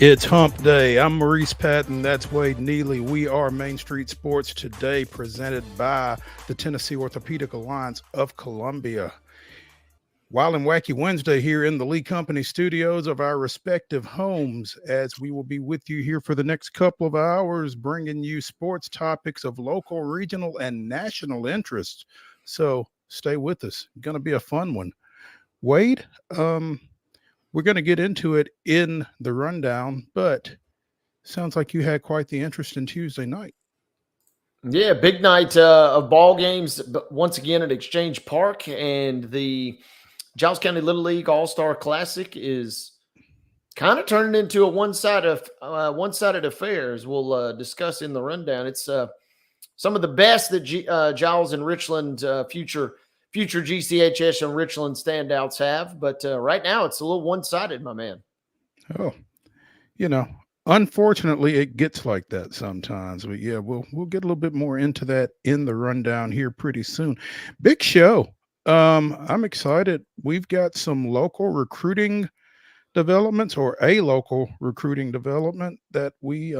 It's Hump Day. I'm Maurice Patton. That's Wade Neely. We are Main Street Sports Today, presented by the Tennessee Orthopedic Alliance of Columbia. Wild and Wacky Wednesday here in the Lee Company studios of our respective homes, as we will be with you here for the next couple of hours, bringing you sports topics of local, regional, and national interest. So stay with us. Going to be a fun one. Wade, we're going to get into it in the rundown, but sounds like you had quite the interesting Tuesday night. Yeah, big night of ball games, but once again at Exchange Park, and the Giles County Little League All-Star Classic is kind of turning into a one-sided affair, as we'll discuss in the rundown. It's some of the best that Giles and Richland future GCHS and Richland standouts have, but right now it's a little one-sided, my man. Oh, unfortunately, it gets like that sometimes. But yeah, we'll get a little bit more into that in the rundown here pretty soon. Big show. I'm excited. We've got some local recruiting developments, or a local recruiting development that we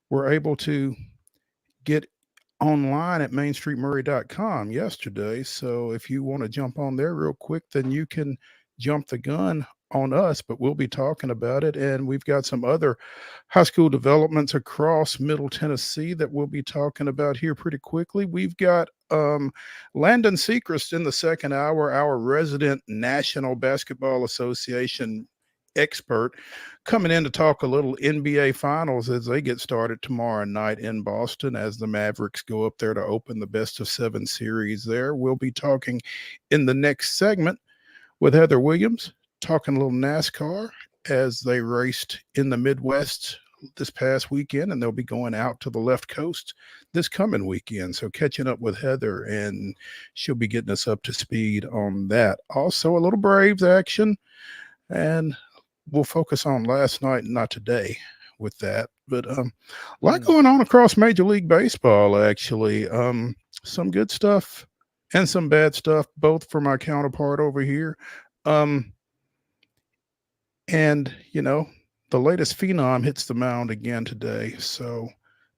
were able to get online at mainstreetmurray.com yesterday. So if you want to jump on there real quick, then you can jump the gun on us, but we'll be talking about it. And we've got some other high school developments across Middle Tennessee that we'll be talking about here pretty quickly. We've got LANDEN SECREST in the second hour, our resident National Basketball Association expert, coming in to talk a little NBA Finals as they get started tomorrow night in Boston, as the Mavericks go up there to open the best-of-7 series there. We'll be talking in the next segment with Heather Williams, talking a little NASCAR as they raced in the Midwest this past weekend, and they'll be going out to the left coast this coming weekend. So catching up with Heather, and she'll be getting us up to speed on that. Also, a little Braves action, and we'll focus on last night, not today, with that. But a lot going on across Major League Baseball, actually. Some good stuff and some bad stuff, both for my counterpart over here. And, the latest phenom hits the mound again today. So,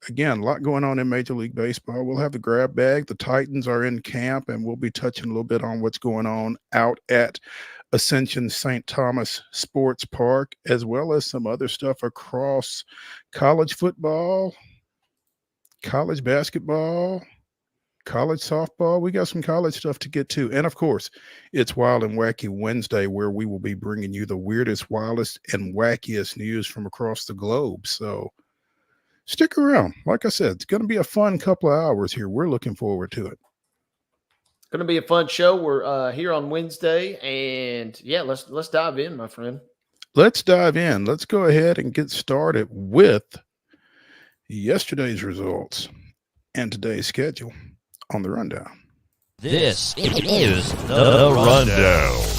again, a lot going on in Major League Baseball. We'll have the grab bag. The Titans are in camp, and we'll be touching a little bit on what's going on out at Ascension St. Thomas Sports Park, as well as some other stuff across college football, college basketball, college softball. We got some college stuff to get to. And of course, it's Wild and Wacky Wednesday, where we will be bringing you the weirdest, wildest, and wackiest news from across the globe. So stick around. Like I said, it's going to be a fun couple of hours here. We're looking forward to it. Going to be a fun show. We're here on Wednesday, and yeah, let's dive in, my friend. Let's dive in. Let's go ahead and get started with yesterday's results and today's schedule on the rundown. This is the rundown.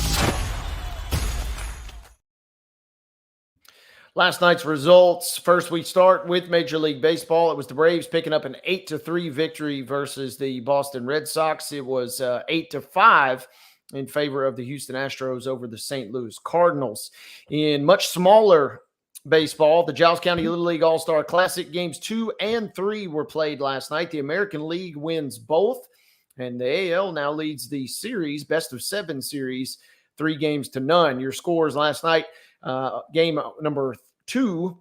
Last night's results. First, we start with Major League Baseball. It was the Braves picking up an 8-3 victory versus the Boston Red Sox. It was 8-5 in favor of the Houston Astros over the St. Louis Cardinals. In much smaller baseball, the Giles County Little League All-Star Classic games 2 and 3 were played last night. The American League wins both, and the AL now leads the series, best-of-7 series, 3-0. Your scores last night, game number 2,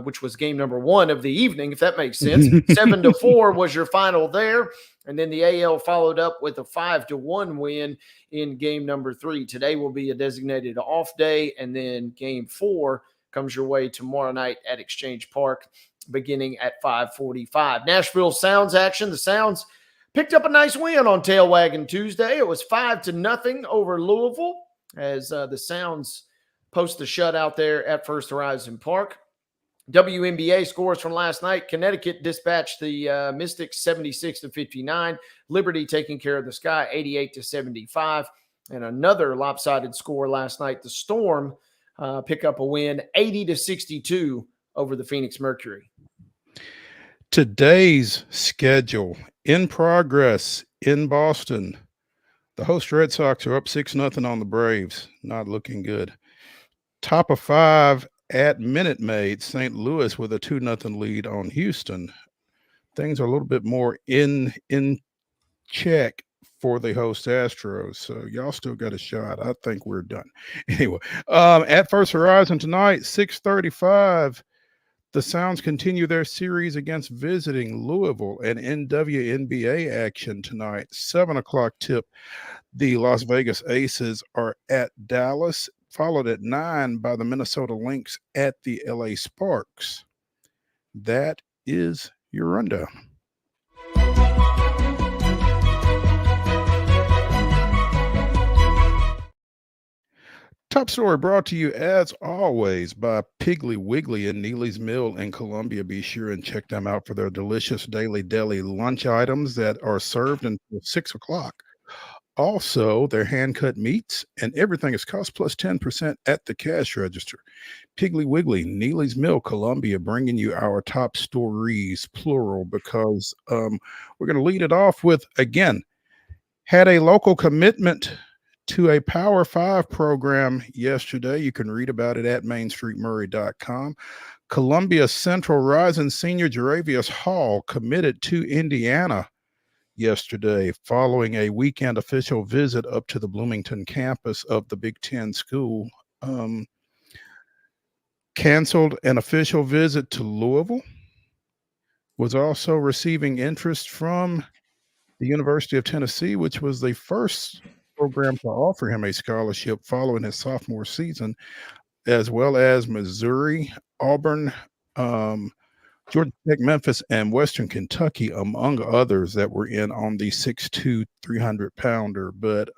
which was game number 1 of the evening, if that makes sense. 7-4 was your final there. And then the AL followed up with a 5-1 win in game number 3. Today will be a designated off day. And then game 4 comes your way tomorrow night at Exchange Park, beginning at 5:45. Nashville Sounds action. The Sounds picked up a nice win on Tail Wagon Tuesday. It was 5-0 over Louisville, as the Sounds post the shutout there at First Horizon Park. WNBA scores from last night. Connecticut dispatched the Mystics 76-59. Liberty taking care of the Sky 88-75. And another lopsided score last night. The Storm pick up a win 80-62 over the Phoenix Mercury. Today's schedule in progress in Boston. The host Red Sox are up 6-0 on the Braves. Not looking good. Top of 5 at Minute Maid, St. Louis with a 2-0 lead on Houston. Things are a little bit more in check for the host Astros. So y'all still got a shot. I think we're done. Anyway, at First Horizon tonight, 6:35. The Sounds continue their series against visiting Louisville, and NWNBA action tonight. 7 o'clock tip. The Las Vegas Aces are at Dallas, followed at 9 by the Minnesota Lynx at the LA Sparks. That is your rundown. Top story brought to you as always by Piggly Wiggly and Neely's Mill in Columbia. Be sure and check them out for their delicious daily deli lunch items that are served until 6 o'clock. Also, their hand cut meats and everything is cost plus 10% at the cash register. Piggly Wiggly, Neely's Mill, Columbia, bringing you our top stories, plural, because we're going to lead it off with, again, had a local commitment to a Power 5 program yesterday. You can read about it at mainstreetmurray.com. Columbia Central Rising Senior Jaravius Hall committed to Indiana yesterday following a weekend official visit up to the Bloomington campus of the Big Ten school. Canceled an official visit to Louisville. Was also receiving interest from the University of Tennessee, which was the first program to offer him a scholarship following his sophomore season, as well as Missouri, Auburn, Georgia Tech, Memphis, and Western Kentucky, among others that were in on the 6'2", 300-pounder. But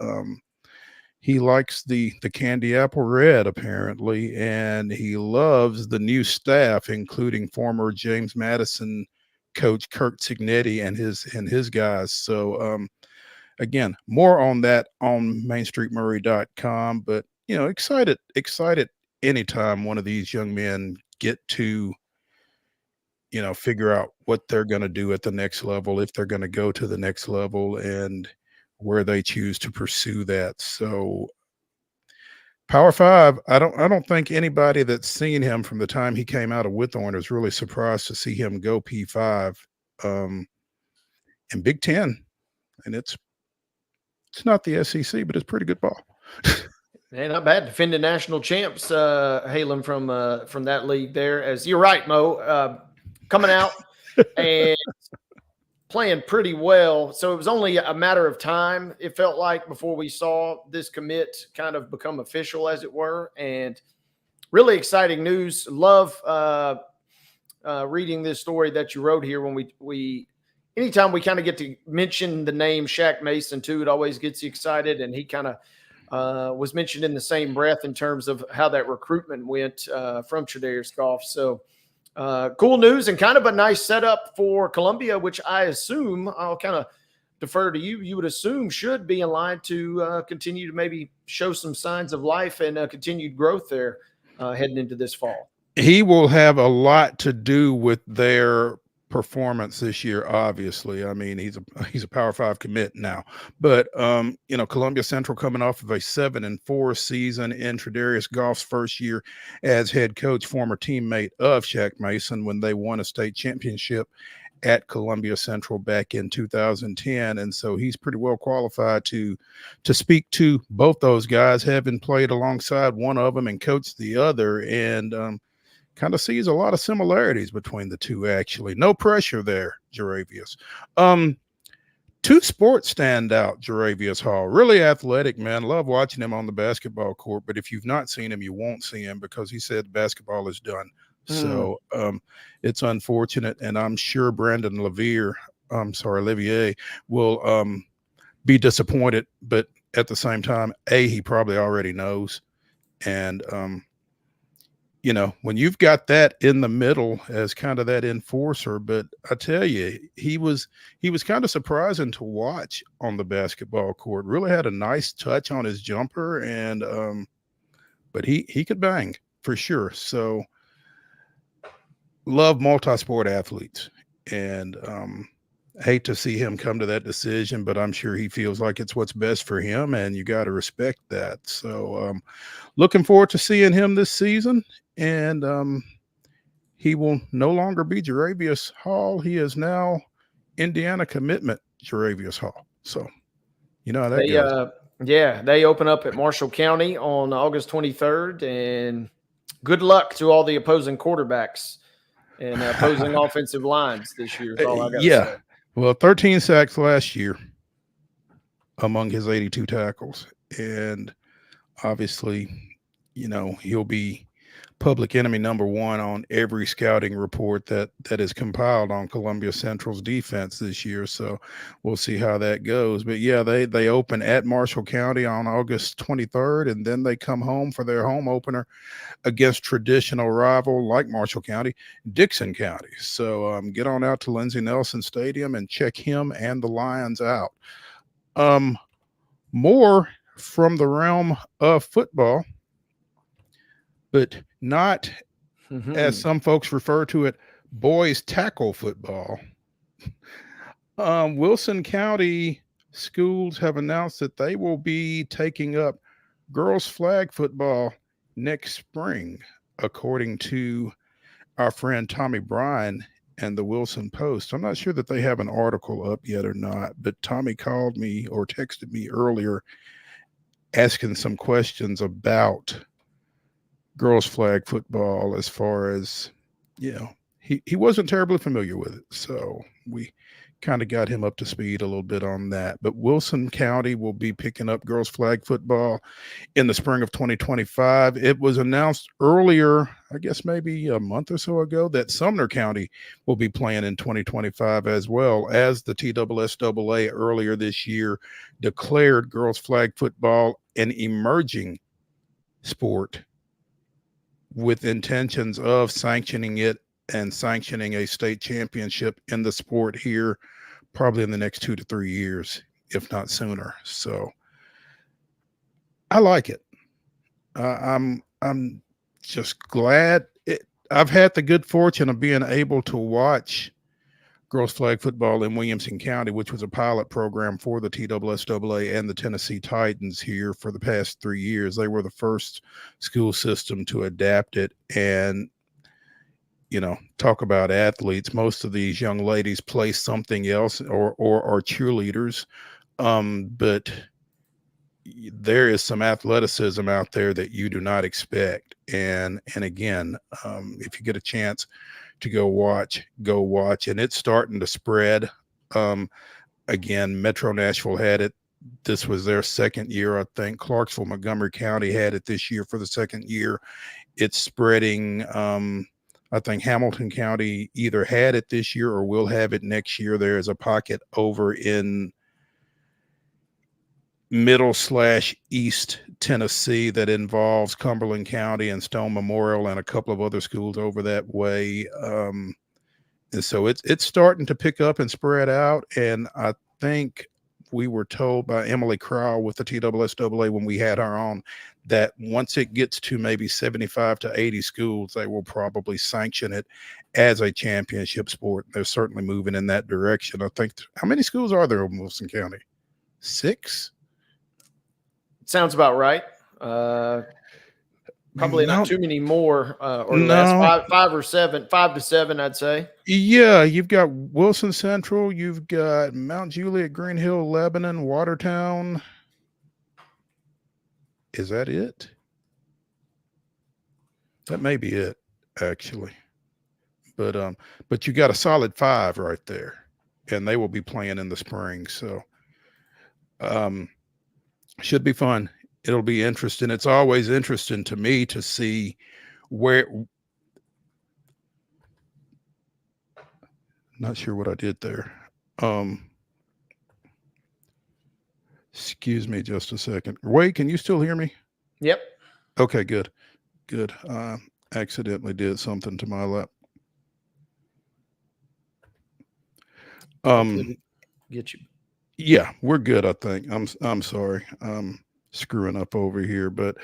he likes the candy apple red, apparently, and he loves the new staff, including former James Madison coach Kirk Cignetti and his guys. So again, more on that on mainstreetmurray.com. But excited anytime one of these young men get to figure out what they're going to do at the next level, if they're going to go to the next level, and where they choose to pursue that. So Power 5, I don't think anybody that's seen him from the time he came out of Whitthorne is really surprised to see him go P5 and Big Ten. And it's not the SEC, but it's pretty good ball. Man, not bad. Defending national champs, hailing from that league there. As you're right, Mo, coming out and playing pretty well. So it was only a matter of time, it felt like, before we saw this commit kind of become official, as it were. And really exciting news. Love reading this story that you wrote here. When we anytime we kind of get to mention the name Shaq Mason too, it always gets you excited. And he kind of was mentioned in the same breath in terms of how that recruitment went from Tredarius Goff. So cool news and kind of a nice setup for Columbia, which I assume, I'll kind of defer to you, you would assume should be in line to continue to maybe show some signs of life and continued growth there heading into this fall. He will have a lot to do with their performance this year, obviously. I mean, he's a Power 5 commit now, but Columbia Central coming off of a 7-4 season in Tredarius Goff's first year as head coach, former teammate of Shaq Mason when they won a state championship at Columbia Central back in 2010. And so he's pretty well qualified to speak to both those guys, having played alongside one of them and coached the other, and kind of sees a lot of similarities between the two, actually. No pressure there, Jaravius. Two sports stand out, Jaravius Hall. Really athletic, man. Love watching him on the basketball court, but if you've not seen him, you won't see him because he said basketball is done. So it's unfortunate, and I'm sure Brandon Olivier will be disappointed, but at the same time, he probably already knows. And when you've got that in the middle as kind of that enforcer, but I tell you, he was kind of surprising to watch on the basketball court. Really had a nice touch on his jumper, and but he could bang for sure. So love multi-sport athletes, and hate to see him come to that decision, but I'm sure he feels like it's what's best for him, and you got to respect that. So, looking forward to seeing him this season, and he will no longer be Jaravius Hall. He is now Indiana Commitment Jaravius Hall. So, you know how that They, goes. yeah, they open up at Marshall County on August 23rd, and good luck to all the opposing quarterbacks and opposing offensive lines this year is all I got to Yeah. say. Well, 13 sacks last year among his 82 tackles. And obviously, he'll be public enemy number one on every scouting report that is compiled on Columbia Central's defense this year. So we'll see how that goes. But yeah, they open at Marshall County on August 23rd, and then they come home for their home opener against traditional rival like Marshall County, Dixon County. So get on out to Lindsey Nelson Stadium and check him and the Lions out. More from the realm of football, but not, as some folks refer to it, boys tackle football. Wilson County schools have announced that they will be taking up girls flag football next spring, according to our friend Tommy Bryan and the Wilson Post. I'm not sure that they have an article up yet or not, but Tommy called me or texted me earlier asking some questions about girls flag football, as far as, he wasn't terribly familiar with it. So we kind of got him up to speed a little bit on that. But Wilson County will be picking up girls flag football in the spring of 2025. It was announced earlier, I guess maybe a month or so ago, that Sumner County will be playing in 2025, as well as the TSSAA earlier this year declared girls flag football an emerging sport with intentions of sanctioning it and sanctioning a state championship in the sport here probably in the next 2 to 3 years, if not sooner. So I like it. I'm just glad I've had the good fortune of being able to watch girls flag football in Williamson County, which was a pilot program for the TSSAA and the Tennessee Titans here for the past 3 years. They were the first school system to adapt it. And, talk about athletes. Most of these young ladies play something else or are cheerleaders. But there is some athleticism out there that you do not expect. And again, if you get a chance to go watch, and it's starting to spread. Again, Metro Nashville had it. This was their second year, I think. Clarksville, Montgomery County had it this year for the second year. It's spreading. I think Hamilton County either had it this year or will have it next year. There is a pocket over in middle/east Tennessee that involves Cumberland County and Stone Memorial and a couple of other schools over that way. And so it's starting to pick up and spread out. And I think we were told by Emily Crowell with the TSSAA when we had her on that once it gets to maybe 75 to 80 schools, they will probably sanction it as a championship sport. They're certainly moving in that direction. I think, how many schools are there in Wilson County? 6? Sounds about right. Probably not too many more or less. 5 to 7, I'd say. Yeah, you've got Wilson Central, you've got Mount Juliet, Green Hill, Lebanon, Watertown. Is that it? That may be it, actually. But you got a solid 5 right there, and they will be playing in the spring. So should be fun. It'll be interesting. It's always interesting to me to see where. Not sure what I did there. Excuse me just a second. Wade, can you still hear me? Yep. Okay, good. Accidentally did something to my lap. Get you. Yeah, we're good, I think. I'm sorry. I'm screwing up over here, but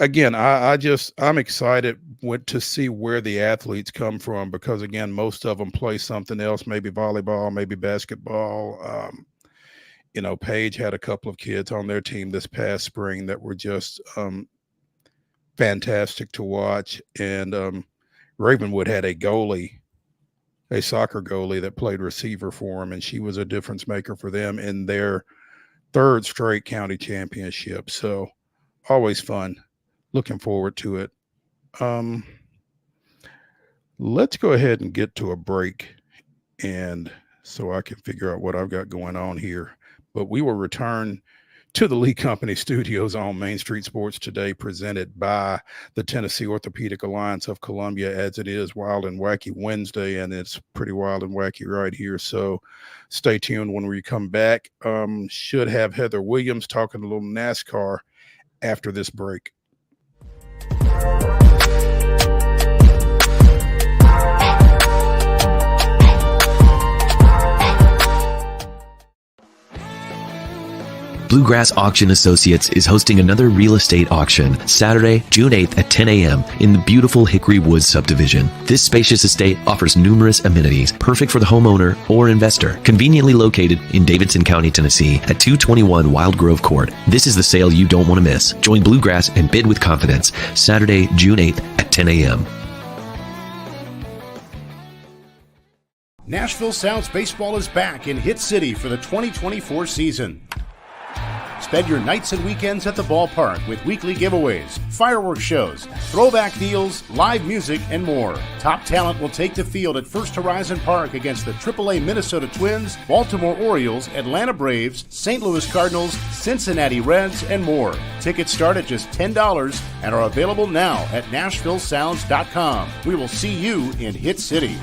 again, I'm excited to see where the athletes come from, because again, most of them play something else, maybe volleyball, maybe basketball. Paige had a couple of kids on their team this past spring that were just fantastic to watch. And Ravenwood had a soccer goalie that played receiver for him, and she was a difference maker for them in their third straight county championship. So always fun. Looking forward to it. Let's go ahead and get to a break, and so I can figure out what I've got going on here. But we will return to the Lee Company Studios on Main Street Sports Today, presented by the Tennessee Orthopedic Alliance of Columbia, as it is Wild and Wacky Wednesday, and it's pretty wild and wacky right here. So stay tuned when we come back. Should have Heather Williams talking a little NASCAR after this break. Bluegrass Auction Associates is hosting another real estate auction Saturday, June 8th at 10 a.m. in the beautiful Hickory Woods subdivision. This spacious estate offers numerous amenities, perfect for the homeowner or investor. Conveniently located in Davidson County, Tennessee at 221 Wild Grove Court. This is the sale you don't want to miss. Join Bluegrass and bid with confidence Saturday, June 8th at 10 a.m. Nashville Sounds Baseball is back in Hit City for the 2024 season. Spend your nights and weekends at the ballpark with weekly giveaways, fireworks shows, throwback deals, live music, and more. Top talent will take the field at First Horizon Park against the AAA Minnesota Twins, Baltimore Orioles, Atlanta Braves, St. Louis Cardinals, Cincinnati Reds, and more. Tickets start at just $10 and are available now at NashvilleSounds.com. We will see you in Hit City.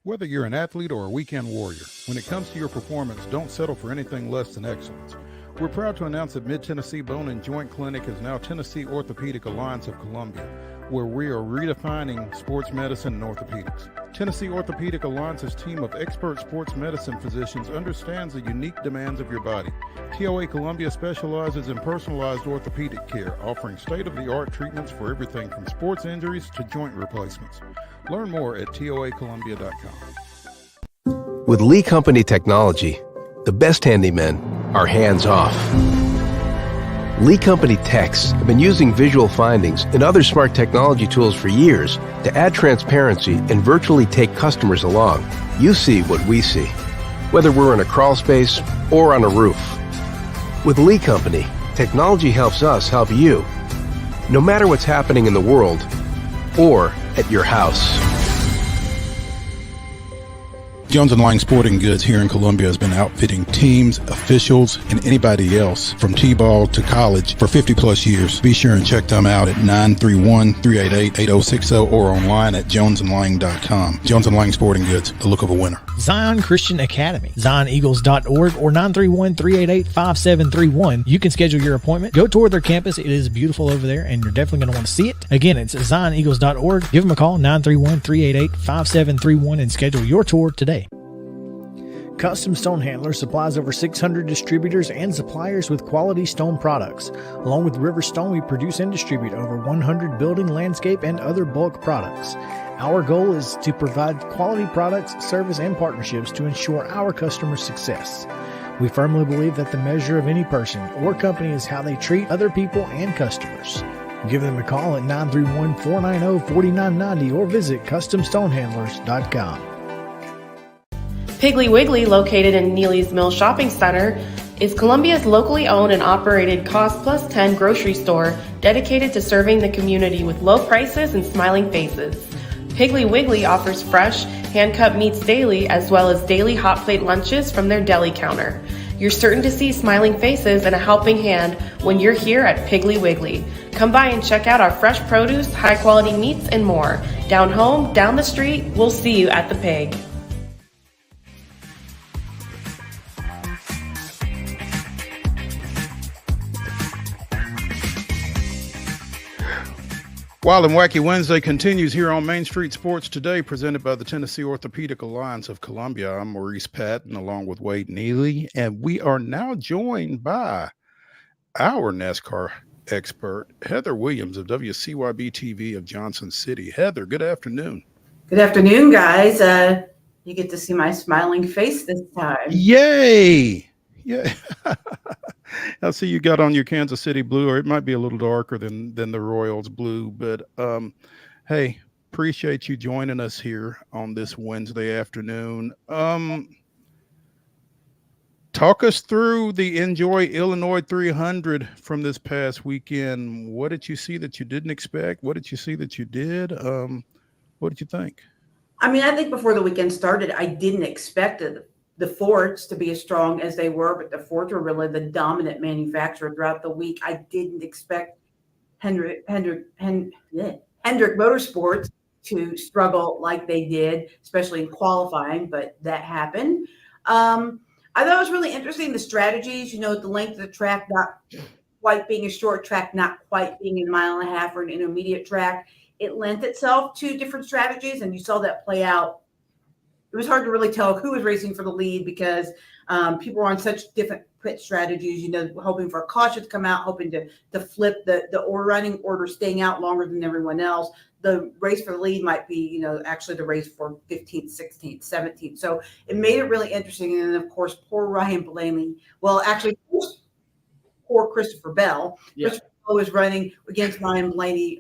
Whether you're an athlete or a weekend warrior, when it comes to your performance, don't settle for anything less than excellence. We're proud to announce that Mid-Tennessee Bone and Joint Clinic is now Tennessee Orthopedic Alliance of Columbia, where we are redefining sports medicine and orthopedics. Tennessee Orthopedic Alliance's team of expert sports medicine physicians understands the unique demands of your body. TOA Columbia specializes in personalized orthopedic care, offering state-of-the-art treatments for everything from sports injuries to joint replacements. Learn more at toacolumbia.com. With Lee Company technology, the best handymen are hands-off. Lee Company techs have been using visual findings and other smart technology tools for years to add transparency and virtually take customers along. You see what we see, whether we're in a crawl space or on a roof. With Lee Company, technology helps us help you, no matter what's happening in the world or at your house. Jones & Lang Sporting Goods here in Columbia has been outfitting teams, officials, and anybody else from T-ball to college for 50 plus years. Be sure and check them out at 931-388-8060 or online at jonesandlang.com. Jones & Lang Sporting Goods, the look of a winner. Zion Christian Academy, zioneagles.org or 931-388-5731. You can schedule your appointment. Go tour their campus. It is beautiful over there, and you're definitely going to want to see it. Again, it's zioneagles.org. Give them a call, 931-388-5731, and schedule your tour today. Custom Stone Handler supplies over 600 distributors and suppliers with quality stone products. Along with River Stone, we produce and distribute over 100 building, landscape, and other bulk products. Our goal is to provide quality products, service, and partnerships to ensure our customers' success. We firmly believe that the measure of any person or company is how they treat other people and customers. Give them a call at 931-490-4990 or visit CustomStonehandlers.com. Piggly Wiggly, located in Neely's Mill Shopping Center, is Columbia's locally owned and operated Cost Plus 10 grocery store dedicated to serving the community with low prices and smiling faces. Piggly Wiggly offers fresh, hand-cut meats daily as well as daily hot plate lunches from their deli counter. You're certain to see smiling faces and a helping hand when you're here at Piggly Wiggly. Come by and check out our fresh produce, high-quality meats, and more. Down home, down the street, we'll see you at the Pig. Wild and Wacky Wednesday continues here on Main Street Sports Today, presented by the Tennessee Orthopedic Alliance of Columbia. I'm Maurice Patton along with Wade Neely, and we are now joined by our NASCAR expert, Heather Williams of WCYB TV of Johnson City. Heather, good afternoon. Good afternoon, guys. You get to see my smiling face this time. Yay! Yeah. I see you got on your Kansas City blue, or it might be a little darker than the Royals blue, but hey, appreciate you joining us here on this Wednesday afternoon. Talk us through the Enjoy Illinois 300 from this past weekend. What did you see that you didn't expect? What did you see that you did? What did you think? I mean, I think before the weekend started, I didn't expect the Fords to be as strong as they were, but the Fords were really the dominant manufacturer throughout the week. I didn't expect Hendrick Motorsports to struggle like they did, especially in qualifying, but that happened. I thought it was really interesting, the strategies, the length of the track, not quite being a short track, not quite being a mile and a half or an intermediate track. It lent itself to different strategies, and you saw that play out. It was hard to really tell who was racing for the lead because people were on such different pit strategies, hoping for a caution to come out, hoping to flip the running order, staying out longer than everyone else. The race for the lead might be, actually the race for 15th, 16th, 17th. So it made it really interesting. And then, of course, poor Ryan Blaney. Well, actually, poor Christopher Bell. Yeah. Christopher Bell was running against Ryan Blaney,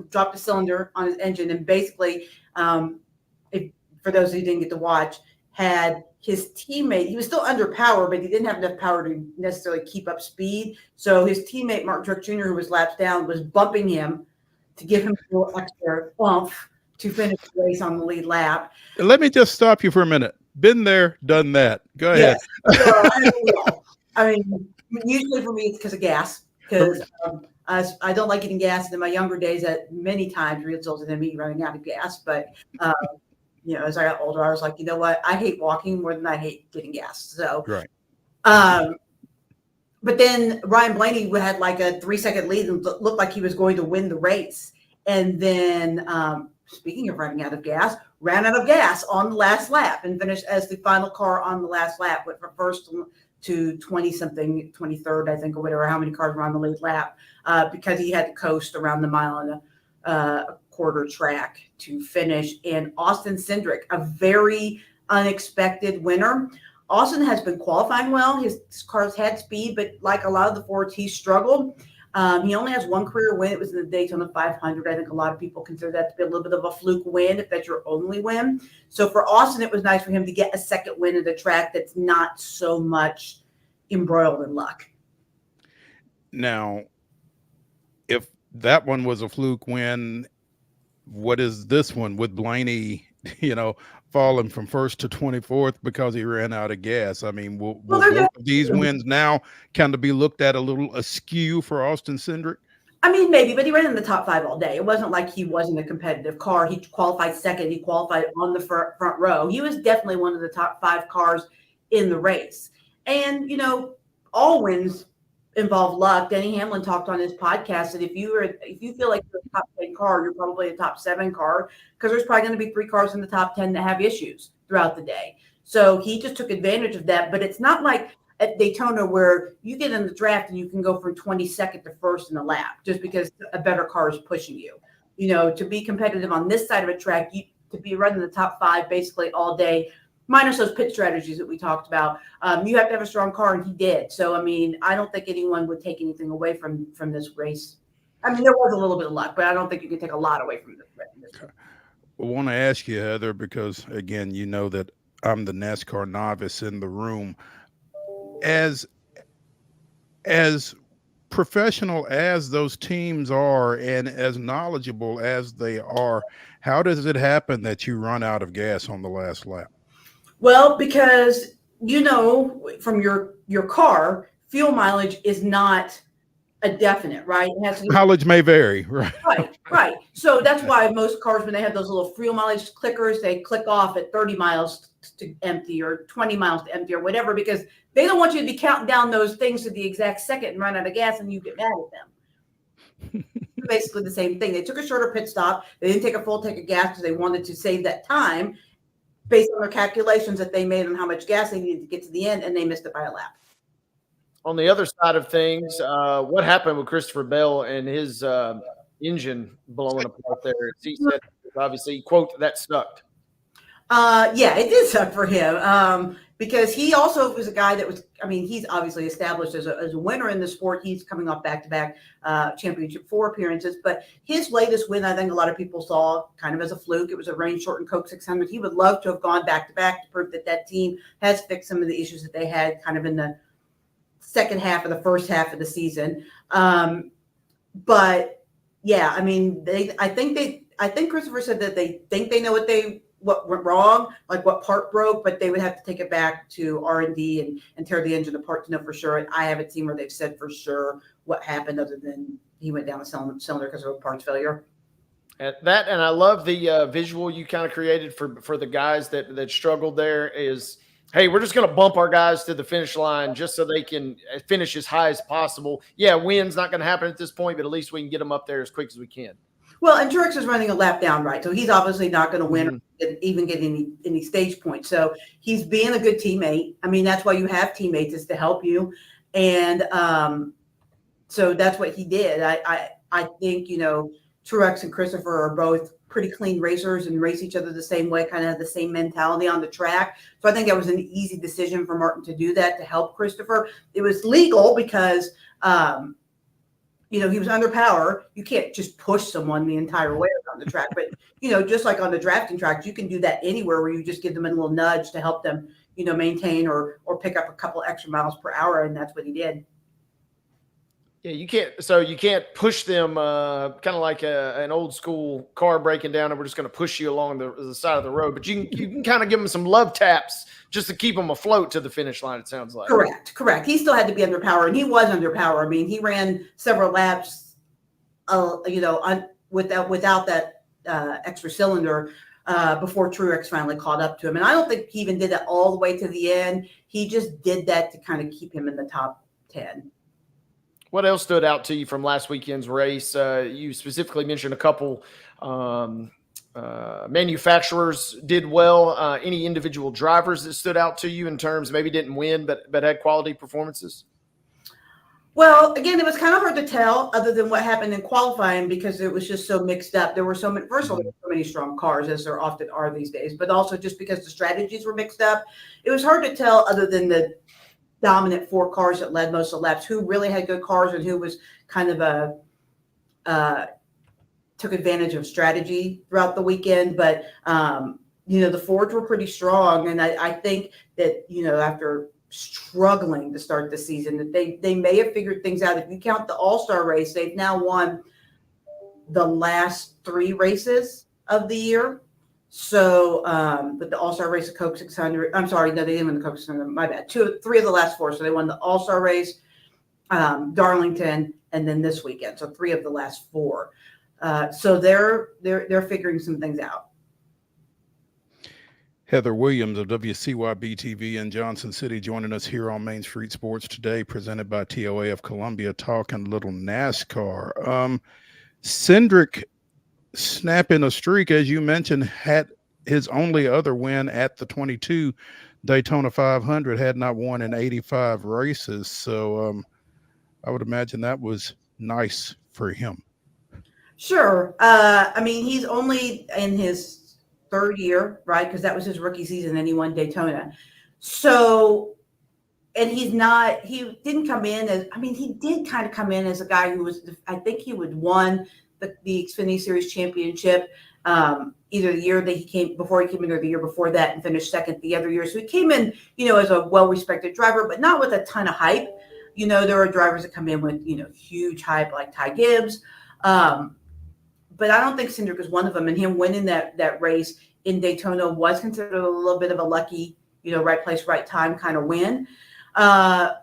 dropped a cylinder on his engine, and basically, for those who didn't get to watch, had his teammate, he was still under power, but he didn't have enough power to necessarily keep up speed. So his teammate, Mark Truex Jr., who was laps down, was bumping him to give him a little extra oomph to finish the race on the lead lap. Let me just stop you for a minute. Been there, done that. Go ahead. So, I mean, usually for me, it's because of gas, because I don't like getting gas. In my younger days, that many times resulted in me running out of gas. But, as I got older, I was like, you know what? I hate walking more than I hate getting gas. So, right. But then Ryan Blaney had like a 3-second lead and looked like he was going to win the race. And then, speaking of running out of gas, ran out of gas on the last lap and finished as the final car on the last lap, went from first to 20-something, 23rd, I think, or whatever, how many cars were on the lead lap, because he had to coast around the mile and a quarter track to finish. And Austin Cindric, a very unexpected winner. Austin has been qualifying well. His cars had speed, but like a lot of the Fords, he struggled. He only has one career win. It was in the Daytona 500. I think a lot of people consider that to be a little bit of a fluke win if that's your only win. So for Austin, it was nice for him to get a second win at a track that's not so much embroiled in luck. Now, if that one was a fluke win, what is this one with Blaney, falling from first to 24th because he ran out of gas? I mean, will both of these wins now kind of be looked at a little askew for Austin Cindric? I mean, maybe, but he ran in the top 5 all day. It wasn't like he wasn't a competitive car. He qualified second. He qualified on the front row. He was definitely one of the top 5 cars in the race. And, all wins involve luck. Denny Hamlin talked on his podcast that if you feel like you're a top 10 car, you're probably a top 7 car, because there's probably going to be 3 cars in the top 10 that have issues throughout the day. So he just took advantage of that. But it's not like at Daytona where you get in the draft and you can go from 22nd to first in the lap just because a better car is pushing you. To be competitive on this side of a track, to be running the top 5 basically all day, minus those pit strategies that we talked about, you have to have a strong car, and he did. So, I mean, I don't think anyone would take anything away from this race. I mean, there was a little bit of luck, but I don't think you can take a lot away from this race. I want to ask you, Heather, because, again, you know that I'm the NASCAR novice in the room. As professional as those teams are and as knowledgeable as they are, how does it happen that you run out of gas on the last lap? Well, because, from your car, fuel mileage is not a definite, right? It has to mileage may vary, right? Right. So that's why most cars, when they have those little fuel mileage clickers, they click off at 30 miles to empty or 20 miles to empty or whatever, because they don't want you to be counting down those things to the exact second and run out of gas and you get mad at them. Basically the same thing. They took a shorter pit stop. They didn't take a full tank of gas because they wanted to save that time based on their calculations that they made on how much gas they needed to get to the end, and they missed it by a lap. On the other side of things, what happened with Christopher Bell and his engine blowing apart there? He said, obviously, quote, that sucked. Yeah, it did suck for him because he also was a guy that was, I mean, he's obviously established as a winner in the sport. He's coming off back-to-back championship 4 appearances, but his latest win, I think a lot of people saw kind of as a fluke. It was a rain-shortened Coke 600. He would love to have gone back-to-back to prove that that team has fixed some of the issues that they had kind of in the second half of the first half of the season. But yeah, I mean, I think Christopher said that they think they know what went wrong, like what part broke, but they would have to take it back to R&D and tear the engine apart to know for sure. And I haven't seen where they've said for sure what happened other than he went down a cylinder because of a parts failure. At that, and I love the visual you kind of created for the guys that struggled there is, hey, we're just going to bump our guys to the finish line just so they can finish as high as possible. Yeah, win's not going to happen at this point, but at least we can get them up there as quick as we can. Well, and Truex is running a lap down, right? So he's obviously not going to win or even get any stage points. So he's being a good teammate. I mean, that's why you have teammates, is to help you. And so that's what he did. I think, Truex and Christopher are both pretty clean racers and race each other the same way, kind of have the same mentality on the track. So I think that was an easy decision for Martin to do that, to help Christopher. It was legal because he was under power. You can't just push someone the entire way around the track. But, just like on the drafting tracks, you can do that anywhere where you just give them a little nudge to help them, maintain or pick up a couple extra miles per hour. And that's what he did. Yeah, you can't push them kind of like an old school car breaking down and we're just going to push you along the side of the road. But you can kind of give them some love taps just to keep them afloat to the finish line, it sounds like. Correct. He still had to be under power, and he was under power. I mean, he ran several laps, without that extra cylinder before Truex finally caught up to him. And I don't think he even did that all the way to the end. He just did that to kind of keep him in the top 10. What else stood out to you from last weekend's race? You specifically mentioned a couple manufacturers did well. Any individual drivers that stood out to you in terms, maybe didn't win, but had quality performances? Well, again, it was kind of hard to tell other than what happened in qualifying because it was just so mixed up. There were so many, first of all, there were so many strong cars, as there often are these days, but also just because the strategies were mixed up. It was hard to tell other than the dominant 4 cars that led most of the laps, who really had good cars and who was kind of took advantage of strategy throughout the weekend. But, the Fords were pretty strong. And I think that, after struggling to start the season, that they may have figured things out. If you count the All-Star race, they've now won the last 3 races of the year. So, but the All-Star race, the Coke 600, I'm sorry, no, they didn't win the Coke 600, my bad. 3 of the last 4. So they won the All-Star race, Darlington, and then this weekend. So 3 of the last 4. So they're figuring some things out. Heather Williams of WCYB TV in Johnson City joining us here on Main Street Sports today, presented by TOA of Columbia, talking a little NASCAR. Cindric snapping a streak, as you mentioned, had his only other win at the 22 Daytona 500, had not won in 85 races. So I would imagine that was nice for him. Sure. I mean, he's only in his 3rd year, right? Because that was his rookie season and he won Daytona. So, and he didn't come in as, he did kind of come in as a guy who was, I think he would won the Xfinity Series championship, either the year that he came before he came in or the year before that, and finished second the other year. So he came in, as a well-respected driver, but not with a ton of hype. There are drivers that come in with, huge hype like Ty Gibbs. But I don't think Cindric is one of them. And him winning that race in Daytona was considered a little bit of a lucky, right place, right time kind of win. My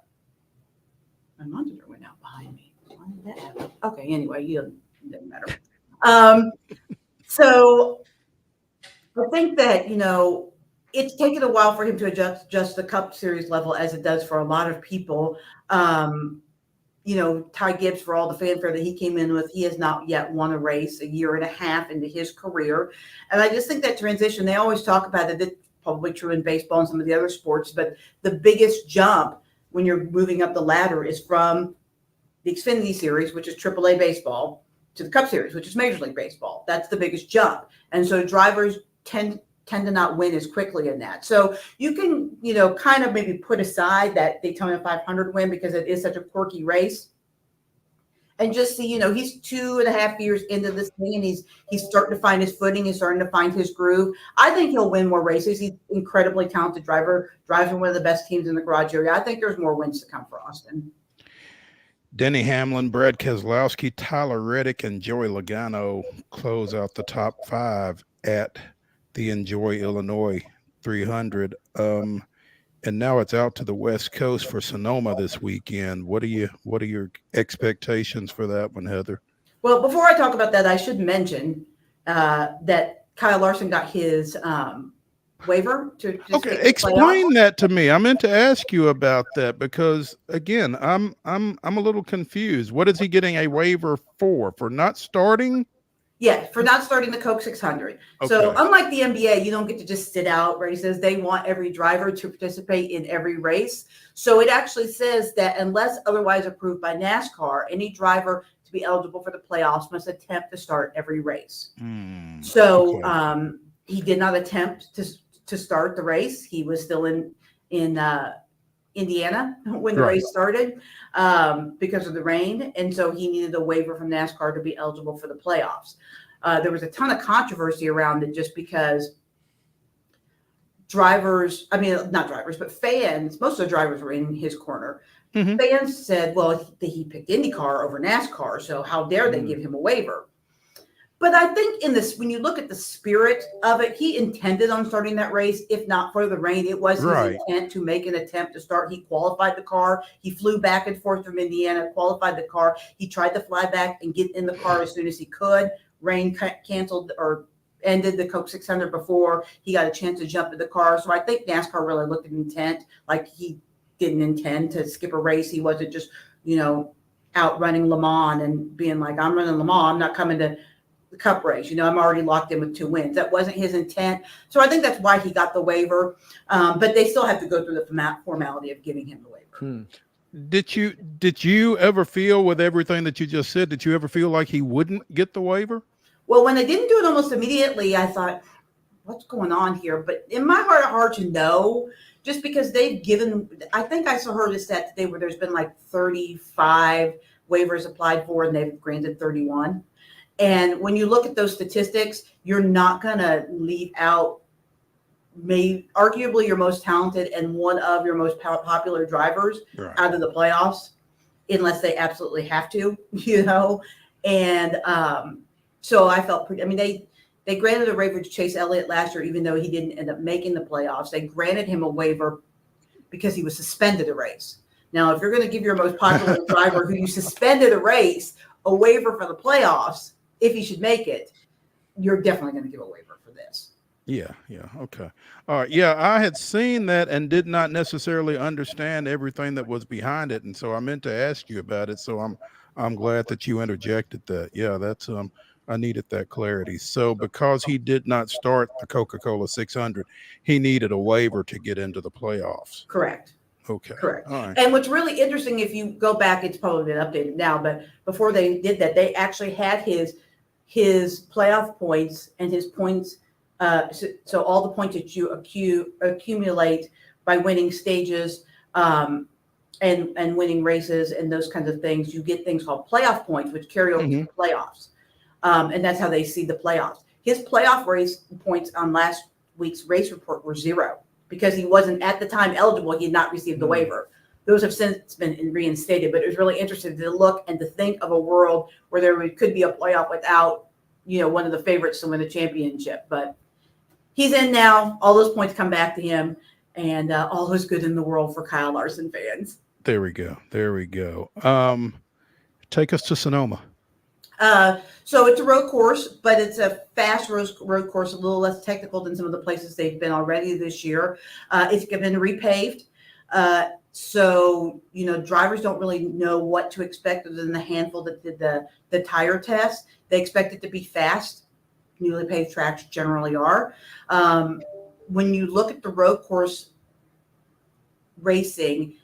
monitor went out behind me. Why did that happen? Okay, anyway, it doesn't matter. So I think that, it's taken a while for him to adjust the Cup Series level as it does for a lot of people. Ty Gibbs, for all the fanfare that he came in with, he has not yet won a race, a year and a half into his career. And I just think that transition, they always talk about it, it's probably true in baseball and some of the other sports, but the biggest jump when you're moving up the ladder is from the Xfinity Series, which is AAA baseball, to the Cup Series, which is Major League Baseball. That's the biggest jump. And so drivers tend to not win as quickly in that. So you can, kind of maybe put aside that Daytona 500 win because it is such a quirky race. And just see, he's 2.5 years into this thing, and he's starting to find his footing. He's starting to find his groove. I think he'll win more races. He's an incredibly talented driver, drives for one of the best teams in the garage area. I think there's more wins to come for Austin. Denny Hamlin, Brad Keselowski, Tyler Reddick, and Joey Logano close out the top 5 at the Enjoy Illinois 300. And now it's out to the West Coast for Sonoma this weekend. What are your expectations for that one, Heather? Well, before I talk about that, I should mention that Kyle Larson got his waiver to okay. Explain that to me. I meant to ask you about that because again, I'm a little confused. What is he getting a waiver for? For not starting? Yeah, for not starting the Coke 600. Okay. So unlike the NBA, you don't get to just sit out races. They want every driver to participate in every race. So it actually says that unless otherwise approved by NASCAR, any driver to be eligible for the playoffs must attempt to start every race. So he did not attempt to start the race. He was still in Indiana when the race started because of the rain. And so he needed a waiver from NASCAR to be eligible for the playoffs. There was a ton of controversy around it just because not drivers, but fans, most of the drivers were in his corner. Mm-hmm. Fans said, well, he picked IndyCar over NASCAR, so how dare they give him a waiver? But I think when you look at the spirit of it, he intended on starting that race. If not for the rain, it was his intent to make an attempt to start. He qualified the car. He flew back and forth from Indiana, qualified the car. He tried to fly back and get in the car as soon as he could. Rain canceled or ended the Coke 600 before he got a chance to jump in the car. So I think NASCAR really looked at intent. Like he didn't intend to skip a race. He wasn't just, out running Le Mans and being like, I'm running Le Mans. I'm not coming to the Cup race. I'm already locked in with 2 wins. That wasn't his intent. So I think that's why he got the waiver. But they still have to go through the formality of giving him the waiver. Did you ever feel, with everything that you just said, did you ever feel like he wouldn't get the waiver? Well, when they didn't do it almost immediately, I thought, what's going on here? But in my heart of hearts, just because they've given, I think I heard a stat today where there's been like 35 waivers applied for and they've granted 31. And when you look at those statistics, you're not going to leave out arguably your most talented and one of your most popular drivers out of the playoffs, unless they absolutely have to, And so I felt they granted a waiver to Chase Elliott last year, even though he didn't end up making the playoffs. They granted him a waiver because he was suspended a race. Now, if you're going to give your most popular driver who you suspended a race a waiver for the playoffs, if he should make it, you're definitely going to give a waiver for this. Yeah. Okay. All right. Yeah, I had seen that and did not necessarily understand everything that was behind it. And so I meant to ask you about it. So I'm glad that you interjected that. Yeah, that's I needed that clarity. So because he did not start the Coca-Cola 600, he needed a waiver to get into the playoffs. Correct. Okay. Correct. All right. And what's really interesting, if you go back, it's probably been updated now, but before they did that, they actually had his playoff points and his points. So all the points that you accumulate by winning stages and winning races and those kinds of things, you get things called playoff points, which carry over to the playoffs. And that's how they see the playoffs. His playoff race points on last week's race report were 0 because he wasn't at the time eligible. He had not received the waiver. Those have since been reinstated, but it was really interesting to look and to think of a world where there could be a playoff without, one of the favorites to win the championship. But he's in now. All those points come back to him, and all is good in the world for Kyle Larson fans. There we go. Take us to Sonoma. So it's a road course, but it's a fast road course, a little less technical than some of the places they've been already this year. It's been repaved. So, drivers don't really know what to expect other than the handful that did the tire test. They expect it to be fast. Newly paved tracks generally are. When you look at the road course racing,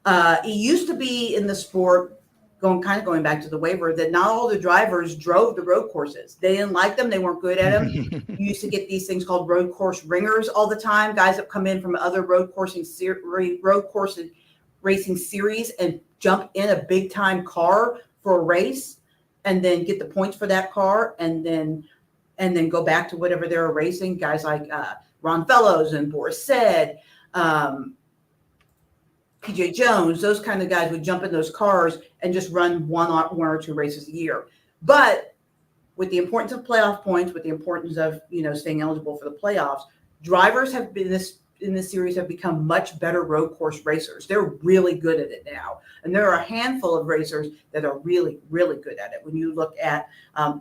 It used to be in the sport, going back to the waiver, that not all the drivers drove the road courses. They didn't like them. They weren't good at them. You used to get these things called road course ringers all the time. Guys that come in from other road course racing series and jump in a big time car for a race and then get the points for that car and then go back to whatever they were racing. Guys like Ron Fellows and Boris Said, PJ Jones, those kind of guys would jump in those cars and just run one or two races a year. But with the importance of playoff points, with the importance of staying eligible for the playoffs, drivers have been in this series have become much better road course racers. They're really good at it now. And there are a handful of racers that are really, really good at it. When you look at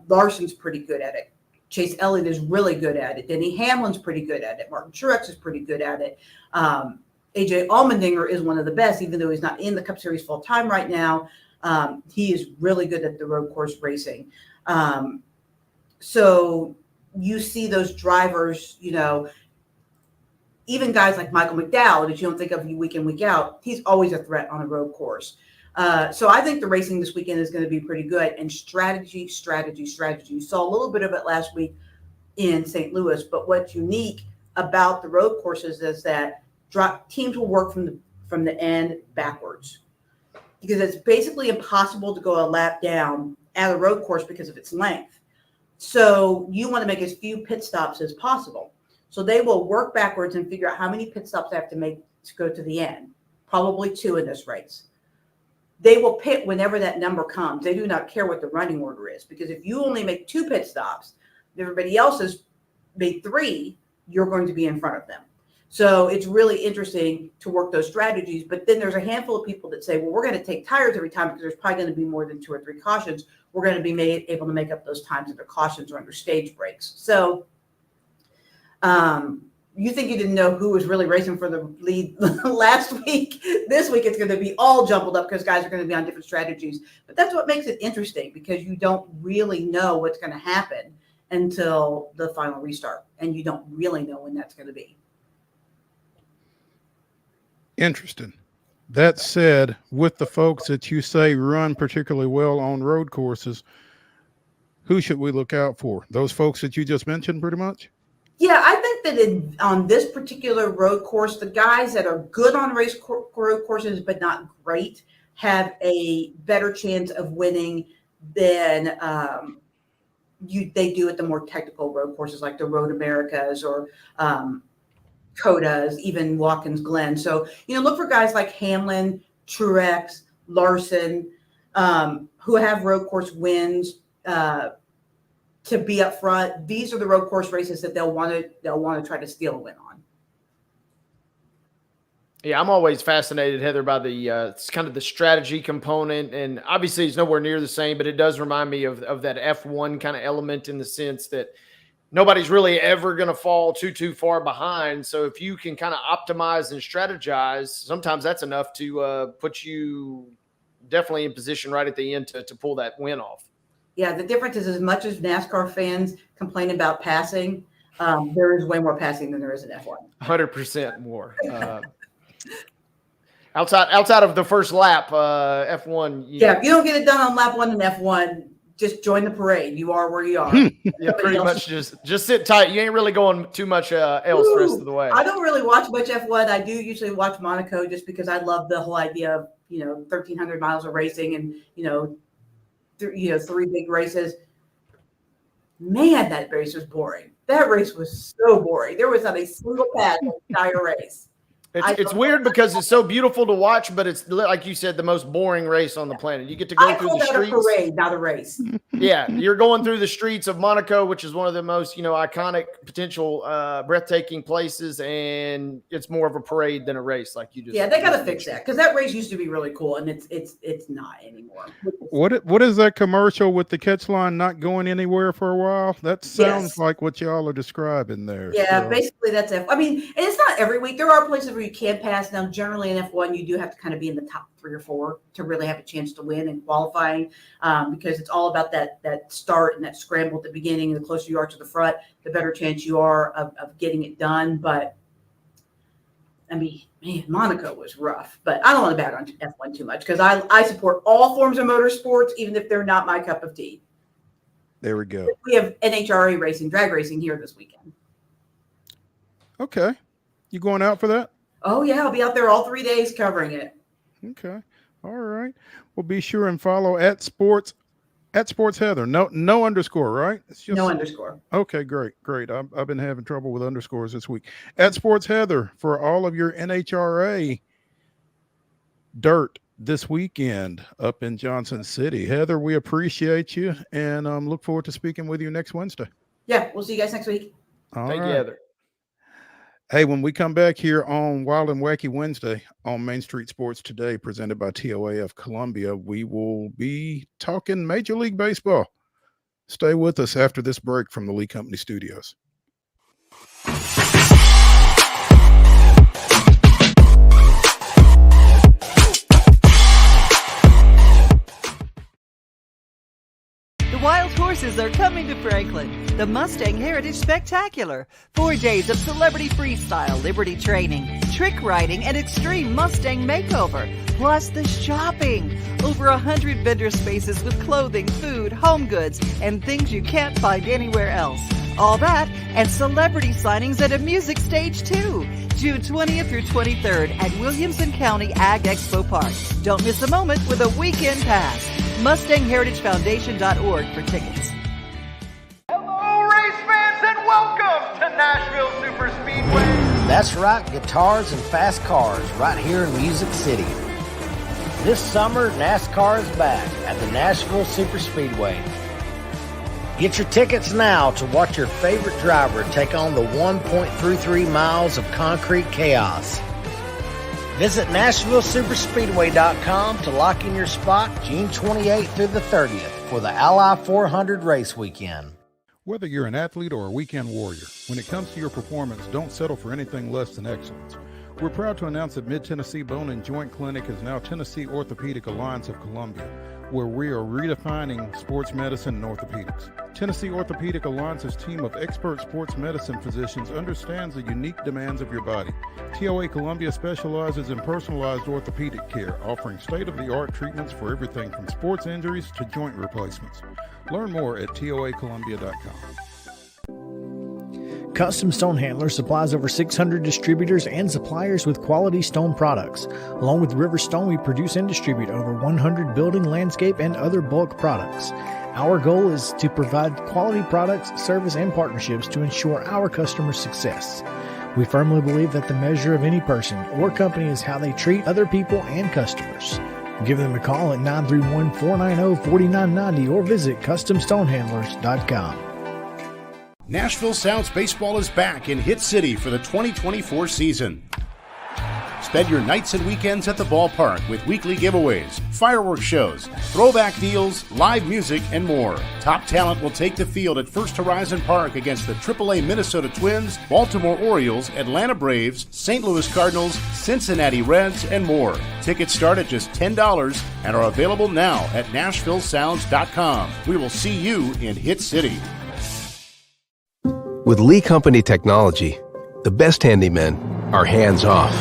Larson's pretty good at it. Chase Elliott is really good at it. Denny Hamlin's pretty good at it. Martin Truex is pretty good at it. AJ Allmendinger is one of the best, even though he's not in the Cup Series full time right now. He is really good at the road course racing. So you see those drivers, even guys like Michael McDowell that you don't think of week in, week out, he's always a threat on a road course. So I think the racing this weekend is going to be pretty good. And strategy. You saw a little bit of it last week in St. Louis, but what's unique about the road courses is that teams will work from the end backwards, because it's basically impossible to go a lap down at a road course because of its length. So you want to make as few pit stops as possible. So they will work backwards and figure out how many pit stops they have to make to go to the end, probably 2 in this race. They will pit whenever that number comes. They do not care what the running order is, because if you only make 2 pit stops, everybody else has made 3, you're going to be in front of them. So it's really interesting to work those strategies. But then there's a handful of people that say, well, we're going to take tires every time because there's probably going to be more than 2 or 3 cautions. We're going to be able to make up those times under cautions or under stage breaks. So you think you didn't know who was really racing for the lead last week. This week it's going to be all jumbled up because guys are going to be on different strategies. But that's what makes it interesting, because you don't really know what's going to happen until the final restart. And you don't really know when that's going to be. Interesting. That said, with the folks that you say run particularly well on road courses, who should we look out for? Those folks that you just mentioned, pretty much? Yeah, I think that on this particular road course, the guys that are good on road courses but not great have a better chance of winning than they do at the more technical road courses like the Road Americas or Codas, even Watkins Glen. So, look for guys like Hamlin, Truex, Larson, who have road course wins to be up front. These are the road course races that they'll want to try to steal a win on. Yeah, I'm always fascinated, Heather, by the it's kind of the strategy component, and obviously it's nowhere near the same, but it does remind me of that F1 kind of element, in the sense that nobody's really ever going to fall too far behind. So if you can kind of optimize and strategize, sometimes that's enough to put you definitely in position right at the end to pull that win off. Yeah, the difference is, as much as NASCAR fans complain about passing, there is way more passing than there is in F1. 100% more. Outside of the first lap, F1. If you don't get it done on lap 1 in F1, just join the parade. You are where you are. Yeah, pretty much just sit tight. You ain't really going too much else the rest of the way. I don't really watch much F1. I do usually watch Monaco just because I love the whole idea of 1,300 miles of racing and 3 big races. Man, that race was boring. That race was so boring. There was not a single pass in the entire race. It's weird because it's so beautiful to watch, but it's, like you said, the most boring race on the planet. You get to go through the streets. A parade, not a race. Yeah, you're going through the streets of Monaco, which is one of the most iconic, potential, breathtaking places, and it's more of a parade than a race, like you just. Yeah, they got to fix that, because that race used to be really cool, and it's not anymore. What is that commercial with the catch line not going anywhere for a while? That sounds like what y'all are describing there. Yeah, basically that's it. I mean, and it's not every week. There are places where you can pass. Now, generally in F1, you do have to kind of be in the top 3 or 4 to really have a chance to win in qualifying, because it's all about that start and that scramble at the beginning. And the closer you are to the front, the better chance you are of getting it done. But I mean, man, Monaco was rough, but I don't want to bag on F1 too much because I support all forms of motorsports, even if they're not my cup of tea. There we go. We have NHRA racing, drag racing here this weekend. Okay. You going out for that? Oh, yeah. I'll be out there all 3 days covering it. Okay. All right. Well, be sure and follow at Sports Heather. No underscore, right? It's just no underscore. Okay, great. I've been having trouble with underscores this week. At Sports Heather for all of your NHRA dirt this weekend up in Johnson City. Heather, we appreciate you and look forward to speaking with you next Wednesday. Yeah, we'll see you guys next week. All right. Together. Hey, when we come back here on Wild and Wacky Wednesday on Main Street Sports Today, presented by TOA of Columbia, we will be talking Major League Baseball. Stay with us after this break from the Lee Company Studios. Wild horses are coming to Franklin. The Mustang Heritage Spectacular. 4 days of celebrity freestyle, liberty training, trick riding, and extreme Mustang makeover. Plus the shopping. Over 100 vendor spaces with clothing, food, home goods, and things you can't find anywhere else. All that and celebrity signings at a music stage too. June 20th through 23rd at Williamson County Ag Expo Park. Don't miss a moment with a weekend pass. MustangHeritageFoundation.org for tickets. Hello, race fans, and welcome to Nashville Super Speedway. That's right, guitars and fast cars right here in Music City. This summer, NASCAR is back at the Nashville Super Speedway. Get your tickets now to watch your favorite driver take on the 1.33 miles of concrete chaos. Visit NashvilleSuperspeedway.com to lock in your spot June 28th through the 30th for the Ally 400 race weekend. Whether you're an athlete or a weekend warrior, when it comes to your performance, don't settle for anything less than excellence. We're proud to announce that Mid-Tennessee Bone and Joint Clinic is now Tennessee Orthopedic Alliance of Columbia, where we are redefining sports medicine and orthopedics. Tennessee Orthopedic Alliance's team of expert sports medicine physicians understands the unique demands of your body. TOA Columbia specializes in personalized orthopedic care, offering state-of-the-art treatments for everything from sports injuries to joint replacements. Learn more at toacolumbia.com. Custom Stone Handler supplies over 600 distributors and suppliers with quality stone products. Along with River Stone, we produce and distribute over 100 building, landscape, and other bulk products. Our goal is to provide quality products, service, and partnerships to ensure our customers' success. We firmly believe that the measure of any person or company is how they treat other people and customers. Give them a call at 931-490-4990 or visit CustomStonehandlers.com. Nashville Sounds Baseball is back in Hit City for the 2024 season. Spend your nights and weekends at the ballpark with weekly giveaways, fireworks shows, throwback deals, live music, and more. Top talent will take the field at First Horizon Park against the AAA Minnesota Twins, Baltimore Orioles, Atlanta Braves, St. Louis Cardinals, Cincinnati Reds, and more. Tickets start at just $10 and are available now at NashvilleSounds.com. We will see you in Hit City. With Lee Company technology, the best handymen are hands-off.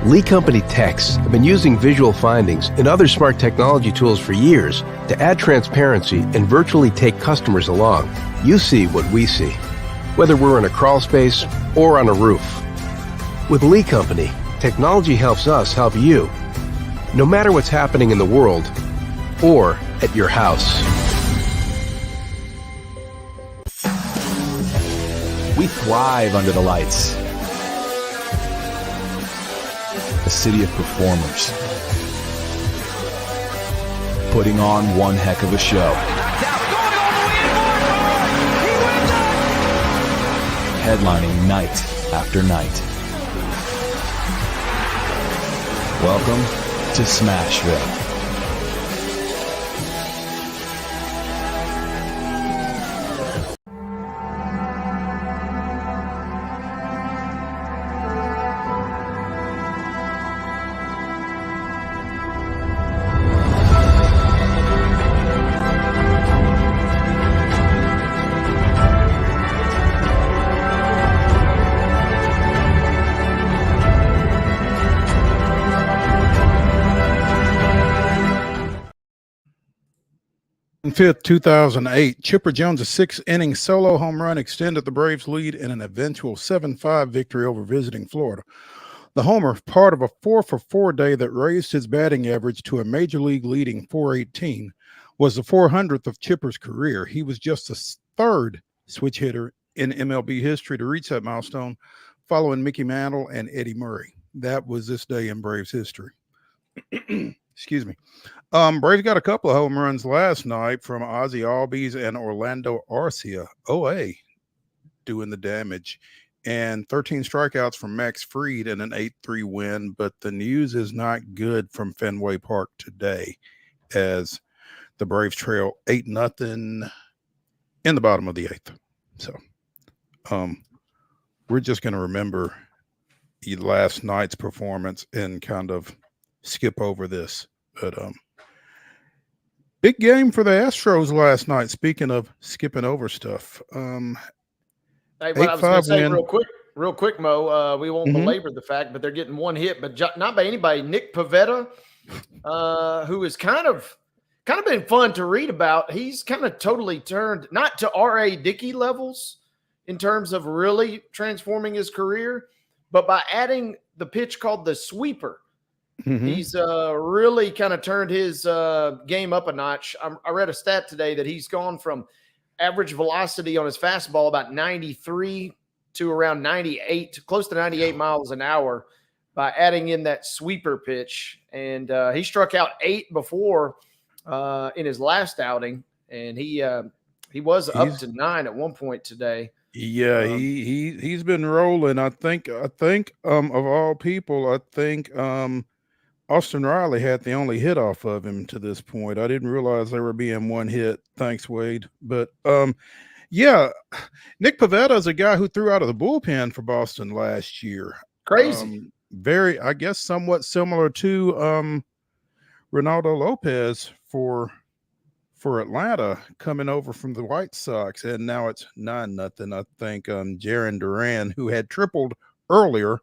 Lee Company techs have been using visual findings and other smart technology tools for years to add transparency and virtually take customers along. You see what we see, whether we're in a crawl space or on a roof. With Lee Company, technology helps us help you, no matter what's happening in the world or at your house. We thrive under the lights. A city of performers. Putting on one heck of a show. Headlining night after night. Welcome to Smashville. 5th, 2008, Chipper Jones' sixth-inning solo home run extended the Braves' lead in an eventual 7-5 victory over visiting Florida. The homer, part of a 4-for-4 day that raised his batting average to a major league leading .418, was the 400th of Chipper's career. He was just the third switch hitter in MLB history to reach that milestone, following Mickey Mantle and Eddie Murray. That was this day in Braves history. Excuse me. Braves got a couple of home runs last night from Ozzie Albies and Orlando Arcia, OA, doing the damage, and 13 strikeouts from Max Fried in an 8-3 win. But the news is not good from Fenway Park today, as the Braves trail 8-0 in the bottom of the 8th. So we're just going to remember last night's performance and kind of skip over this. But big game for the Astros last night. Speaking of skipping over stuff, Hey, what I was going to say real quick, Mo, we won't belabor the fact, but they're getting one hit, but not by anybody. Nick Pivetta, who is kind of been fun to read about. He's kind of totally turned, not to R.A. Dickey levels in terms of really transforming his career, but by adding the pitch called the sweeper. He's really kind of turned his game up a notch. I read a stat today that he's gone from average velocity on his fastball about 93 to around 98, close to 98 miles an hour by adding in that sweeper pitch. And he struck out 8 before in his last outing, and he was up to 9 at one point today. Yeah, he's been rolling. I think of all people, I think Austin Riley had the only hit off of him to this point. I didn't realize there were being one hit. Thanks, Wade. But yeah, Nick Pivetta is a guy who threw out of the bullpen for Boston last year. Crazy. Very, I guess, somewhat similar to Ronaldo Lopez for Atlanta, coming over from the White Sox, and now it's 9-0. I think Jarren Duran, who had tripled earlier,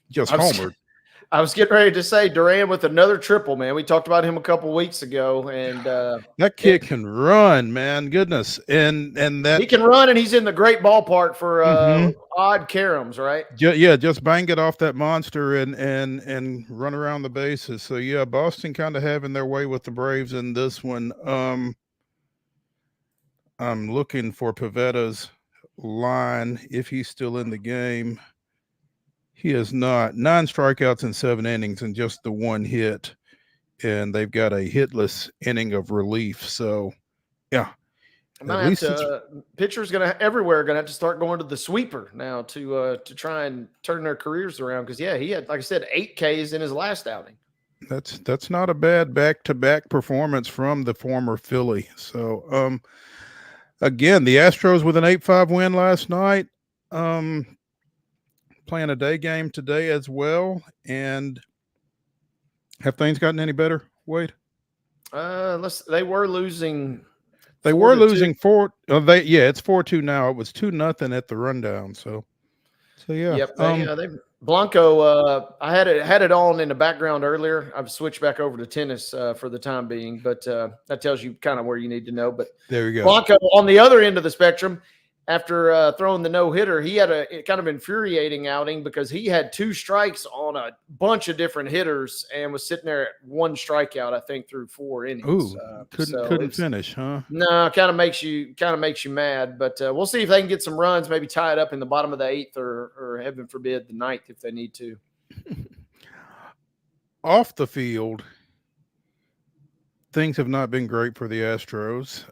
just homered. I was getting ready to say Duran with another triple, man. We talked about him a couple weeks ago, and that kid can run, man. Goodness, and that he can run, and he's in the great ballpark for odd caroms, right? Yeah, just bang it off that monster and run around the bases. So yeah, Boston kind of having their way with the Braves in this one. I'm looking for Pivetta's line if he's still in the game. He is not. 9 strikeouts in 7 innings and just the one hit. And they've got a hitless inning of relief. So, yeah. Pitchers everywhere going to have to start going to the sweeper now to try and turn their careers around. Because, yeah, he had, like I said, 8 Ks in his last outing. That's not a bad back-to-back performance from the former Philly. So, again, the Astros with an 8-5 win last night. Playing a day game today as well. And have things gotten any better, Wade? They were losing. They were losing 4. It's 4-2 now. It was 2-0 at the rundown. So yeah. Yep. Blanco. I had it on in the background earlier. I've switched back over to tennis for the time being, but that tells you kind of where you need to know. But there you go. Blanco on the other end of the spectrum. After throwing the no-hitter, he had a kind of infuriating outing because he had 2 strikes on a bunch of different hitters and was sitting there at 1 strikeout, I think, through 4 innings. Ooh, couldn't finish, huh? No, kind of makes you mad. But we'll see if they can get some runs, maybe tie it up in the bottom of the 8th or heaven forbid, the 9th if they need to. Off the field, things have not been great for the Astros.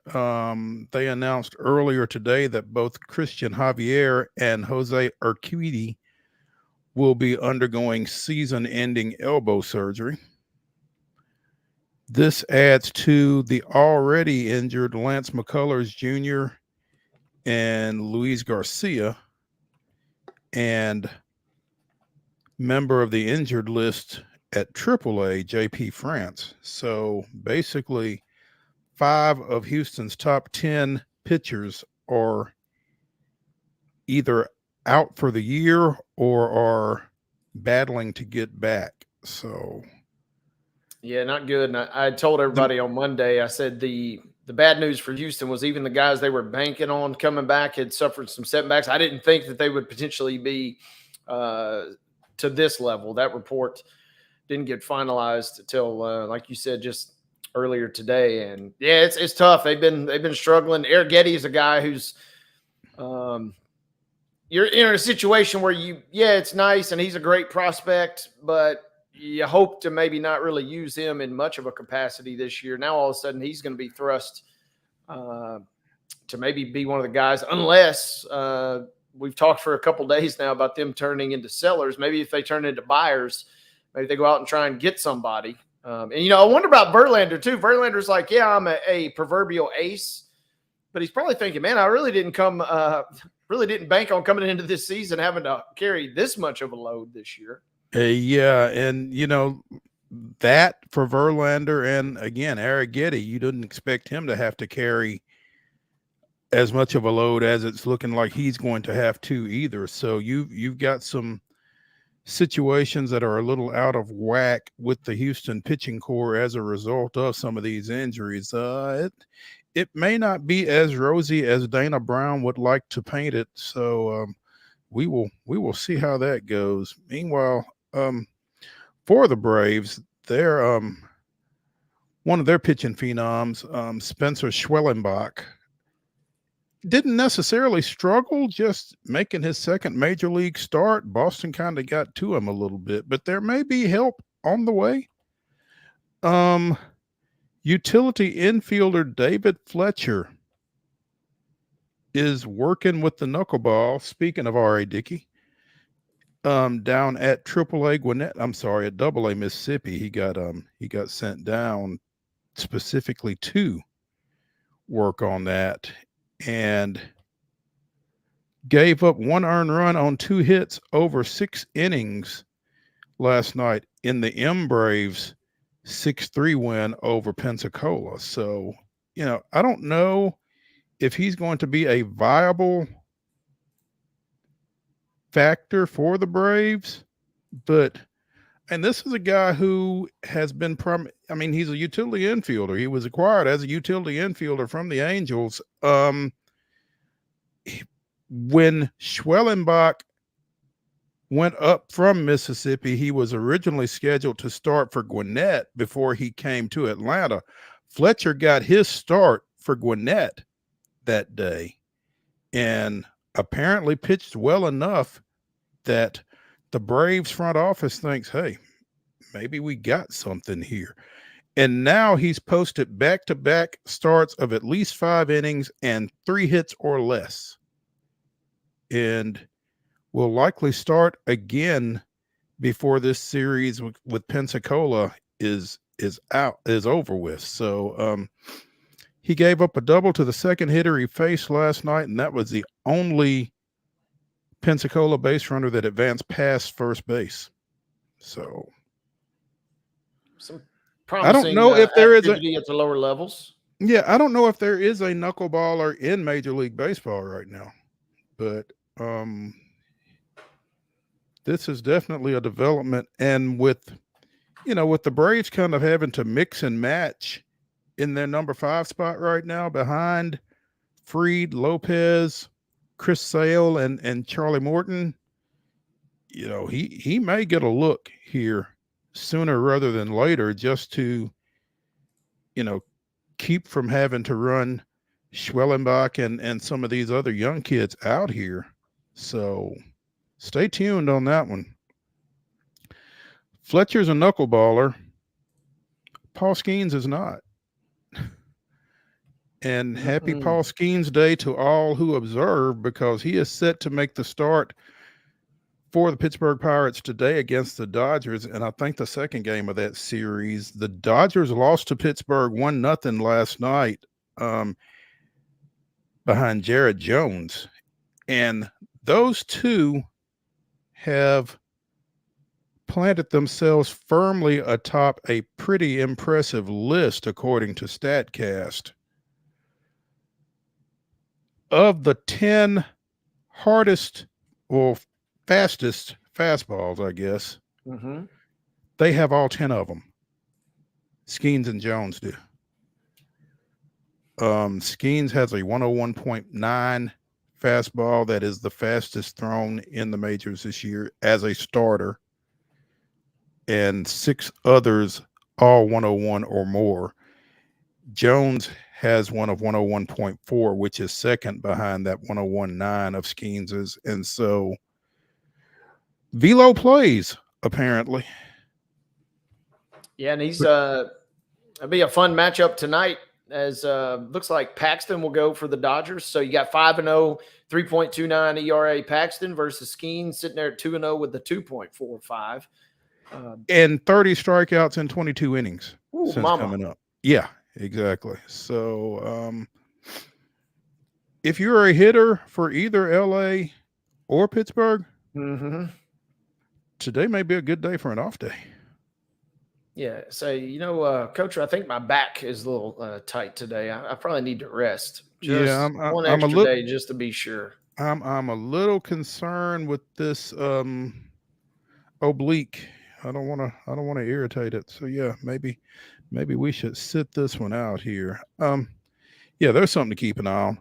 They announced earlier today that both Christian Javier and Jose Urquidy will be undergoing season-ending elbow surgery. This adds to the already injured Lance McCullers Jr. and Luis Garcia, and member of the injured list at AAA, JP France. So basically 5 of Houston's top 10 pitchers are either out for the year or are battling to get back. So yeah, not good. And I told everybody on Monday, I said the the bad news for Houston was even the guys they were banking on coming back had suffered some setbacks. I didn't think that they would potentially be to this level. That report didn't get finalized until, like you said, just earlier today. And yeah, it's tough. They've been struggling. Eric Getty is a guy who's you're in a situation where it's nice and he's a great prospect, but you hope to maybe not really use him in much of a capacity this year. Now, all of a sudden, he's going to be thrust to maybe be one of the guys, unless we've talked for a couple days now about them turning into sellers. Maybe if they turn into buyers, maybe they go out and try and get somebody. And, I wonder about Verlander, too. Verlander's like, yeah, I'm a proverbial ace, but he's probably thinking, man, I really didn't bank on coming into this season having to carry this much of a load this year. Yeah, and that for Verlander and again Eric Getty, you didn't expect him to have to carry as much of a load as it's looking like he's going to have to either. So you've got some situations that are a little out of whack with the Houston pitching core as a result of some of these injuries. It may not be as rosy as Dana Brown would like to paint it. So we will see how that goes. Meanwhile, for the Braves, they're one of their pitching phenoms, Spencer Schwellenbach, didn't necessarily struggle, just making his second major league start. Boston kind of got to him a little bit, but there may be help on the way. Utility infielder David Fletcher is working with the knuckleball. Speaking of R.A. Dickey, down at AAA Gwinnett, at AA Mississippi, he got sent down specifically to work on that, and gave up 1 earned run on 2 hits over 6 innings last night in the Braves 6-3 win over Pensacola. So, I don't know if he's going to be a viable factor for the Braves, and this is a guy who has been he's a utility infielder. He was acquired as a utility infielder from the Angels. When Schwellenbach went up from Mississippi, he was originally scheduled to start for Gwinnett before he came to Atlanta. Fletcher got his start for Gwinnett that day and apparently pitched well enough that the Braves front office thinks, hey, maybe we got something here. And now he's posted back-to-back starts of at least 5 innings and 3 hits or less, and will likely start again before this series with Pensacola is over with. So he gave up a double to the second hitter he faced last night, and that was the only Pensacola base runner that advanced past first base. So promising, I don't know if there is at the lower levels. Yeah, I don't know if there is a knuckleballer in Major League Baseball right now, but this is definitely a development. And with the Braves kind of having to mix and match in their number 5 spot right now behind Fried, Lopez, Chris Sale, and Charlie Morton, he may get a look here sooner rather than later, just to keep from having to run Schwellenbach and some of these other young kids out here. So stay tuned on that one. Fletcher's a knuckleballer. Paul Skeens is not. And happy Paul Skeens Day to all who observe, because he is set to make the start for the Pittsburgh Pirates today against the Dodgers. And I think the second game of that series, the Dodgers lost to Pittsburgh 1-0 last night behind Jared Jones. And those two have planted themselves firmly atop a pretty impressive list, according to StatCast. Of the 10 fastest fastballs, I guess, they have all 10 of them. Skeens and Jones do. Skeens has a 101.9 fastball that is the fastest thrown in the majors this year as a starter, and 6 others all 101 or more. Jones has one of 101.4, which is second behind that 101.9 of Skeens's, and so Velo plays apparently. Yeah, and he's it'll be a fun matchup tonight, as looks like Paxton will go for the Dodgers. So you got 5-0, 3.29 ERA Paxton versus Skeens sitting there at 2-0 with the 2.45. And 30 strikeouts in 22 innings Ooh, since mama. coming up. Yeah, exactly. So if you're a hitter for either LA or Pittsburgh, today may be a good day for an off day. Yeah. So, Coach, I think my back is a little tight today. I probably need to rest. Just one extra day just to be sure. I'm a little concerned with this oblique. I don't want to irritate it. So yeah, maybe we should sit this one out here. Yeah, there's something to keep an eye on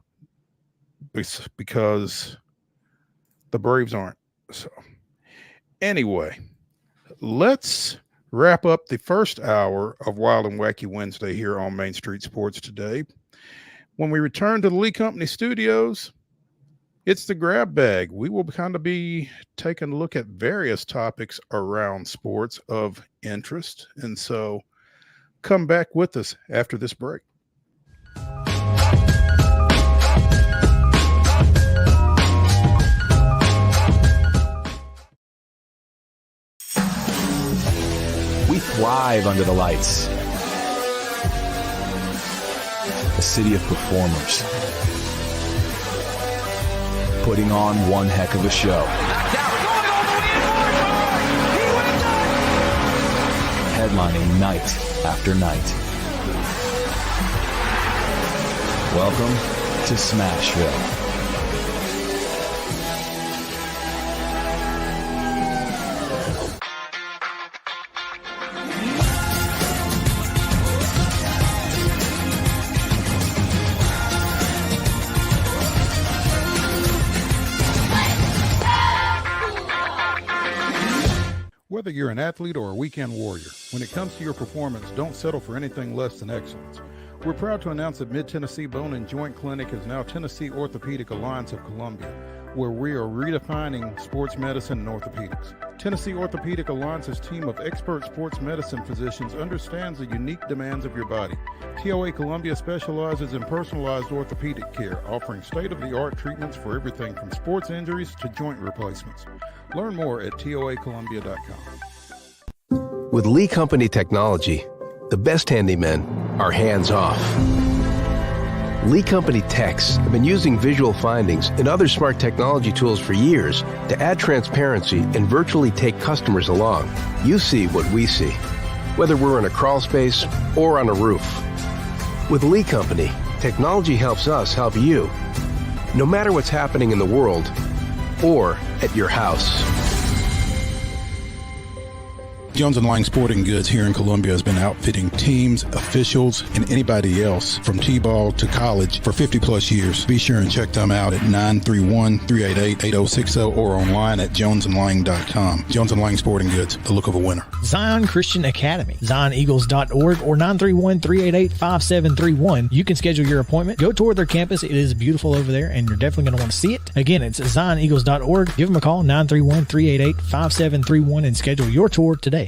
because the Braves aren't. So anyway, let's wrap up the first hour of Wild and Wacky Wednesday here on Main Street Sports today. When we return to the Lee Company studios, it's the grab bag. We will kind of be taking a look at various topics around sports of interest. And so come back with us after this break. We thrive under the lights. A city of performers, putting on one heck of a show. Headlining night after night. Welcome to Smashville. Whether you're an athlete or a weekend warrior, when it comes to your performance, don't settle for anything less than excellence. We're proud to announce that Mid-Tennessee Bone and Joint Clinic is now Tennessee Orthopedic Alliance of Columbia, where we are redefining sports medicine and orthopedics. Tennessee Orthopedic Alliance's team of expert sports medicine physicians understands the unique demands of your body. TOA Columbia specializes in personalized orthopedic care, offering state-of-the-art treatments for everything from sports injuries to joint replacements. Learn more at toacolumbia.com. With Lee Company technology, the best handymen are hands-off. Lee Company techs have been using visual findings and other smart technology tools for years to add transparency and virtually take customers along. You see what we see, whether we're in a crawl space or on a roof. With Lee Company, technology helps us help you, no matter what's happening in the world or at your house. Jones & Lang Sporting Goods here in Columbia has been outfitting teams, officials, and anybody else from T-ball to college for 50 plus years. Be sure and check them out at 931-388-8060 or online at jonesandlang.com. Jones & Lang Sporting Goods, the look of a winner. Zion Christian Academy, zioneagles.org or 931-388-5731. You can schedule your appointment. Go tour their campus. It is beautiful over there, and you're definitely going to want to see it. Again, it's zioneagles.org. Give them a call, 931-388-5731, and schedule your tour today.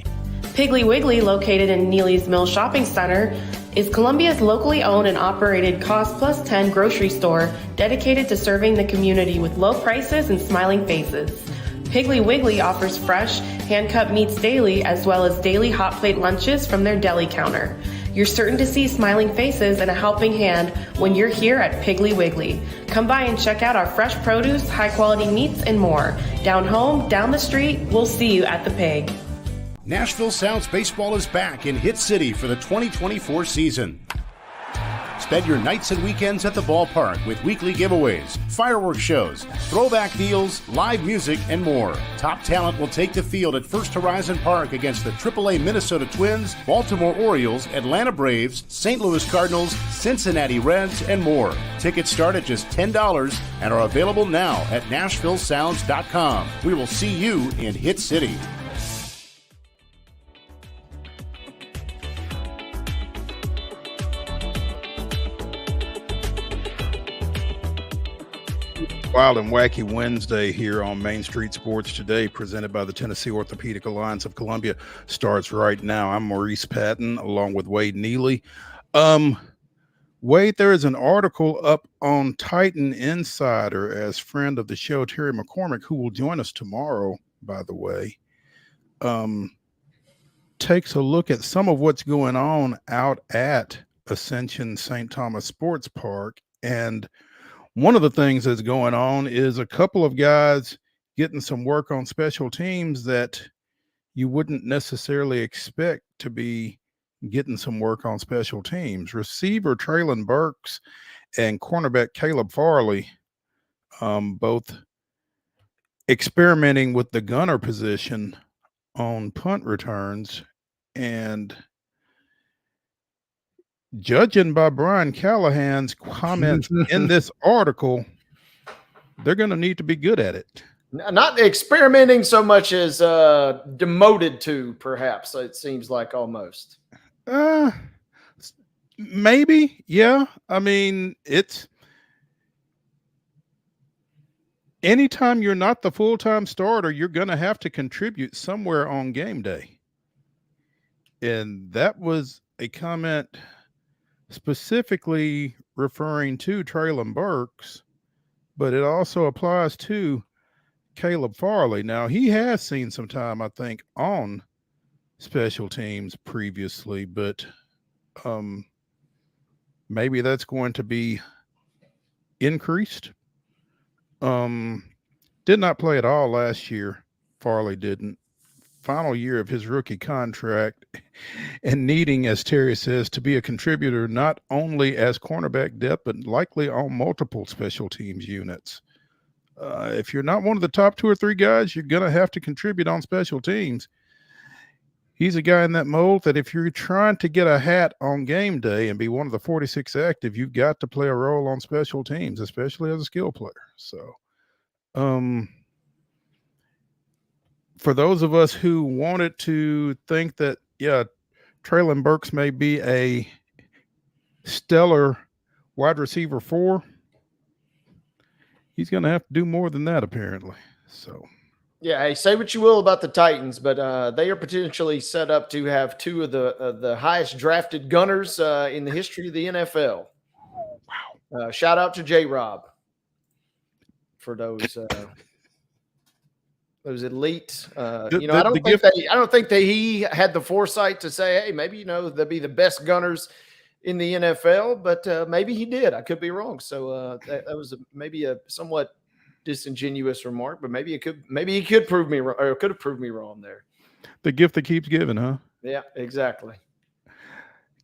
Piggly Wiggly, located in Neely's Mill Shopping Center, is Columbia's locally owned and operated Cost Plus 10 grocery store dedicated to serving the community with low prices and smiling faces. Piggly Wiggly offers fresh, hand-cut meats daily, as well as daily hot plate lunches from their deli counter. You're certain to see smiling faces and a helping hand when you're here at Piggly Wiggly. Come by and check out our fresh produce, high-quality meats, and more. Down home, down the street, we'll see you at the Pig. Nashville Sounds Baseball is back in Hit City for the 2024 season. Spend your nights and weekends at the ballpark with weekly giveaways, fireworks shows, throwback deals, live music, and more. Top talent will take the field at First Horizon Park against the AAA Minnesota Twins, Baltimore Orioles, Atlanta Braves, St. Louis Cardinals, Cincinnati Reds, and more. Tickets start at just $10 and are available now at NashvilleSounds.com. We will see you in Hit City. Wild and Wacky Wednesday here on Main Street Sports Today, presented by the Tennessee Orthopedic Alliance of Columbia, starts right now. I'm Maurice Patton, along with Wade Neely. Wade, there is an article up on Titan Insider, as friend of the show, Terry McCormick, who will join us tomorrow, by the way, takes a look at some of what's going on out at Ascension St. Thomas Sports Park. And one of the things that's going on is a couple of guys getting some work on special teams that you wouldn't necessarily expect to be getting some work on special teams. Receiver Traylon Burks and cornerback Caleb Farley, both experimenting with the gunner position on punt returns. And judging by Brian Callahan's comments in this article, they're going to need to be good at it. Not experimenting so much as demoted to, perhaps, it seems like almost. Maybe, yeah. I mean, it's anytime you're not the full-time starter, you're going to have to contribute somewhere on game day. And that was a comment specifically referring to Traylon Burks, but it also applies to Caleb Farley. Now, he has seen some time, I think, on special teams previously, but maybe that's going to be increased. Did not play at all last year. Farley didn't. Final year of his rookie contract, and needing, as Terry says, to be a contributor not only as cornerback depth, but likely on multiple special teams units. If you're not one of the top 2 or 3 guys, you're going to have to contribute on special teams. He's a guy in that mold that if you're trying to get a hat on game day and be one of the 46 active, you've got to play a role on special teams, especially as a skill player. So, for those of us who wanted to think that, yeah, Traylon Burks may be a stellar wide receiver 4, he's going to have to do more than that, apparently. So, yeah, hey, say what you will about the Titans, but they are potentially set up to have 2 of the highest drafted gunners in the history of the NFL. Wow! Shout out to J-Rob for those elite. I don't think he had the foresight to say, hey, maybe they'll be the best gunners in the NFL, but maybe he did. I could be wrong. So that was maybe a somewhat disingenuous remark, but maybe he could prove me wrong, or could have proved me wrong there. The gift that keeps giving, huh? Yeah, exactly.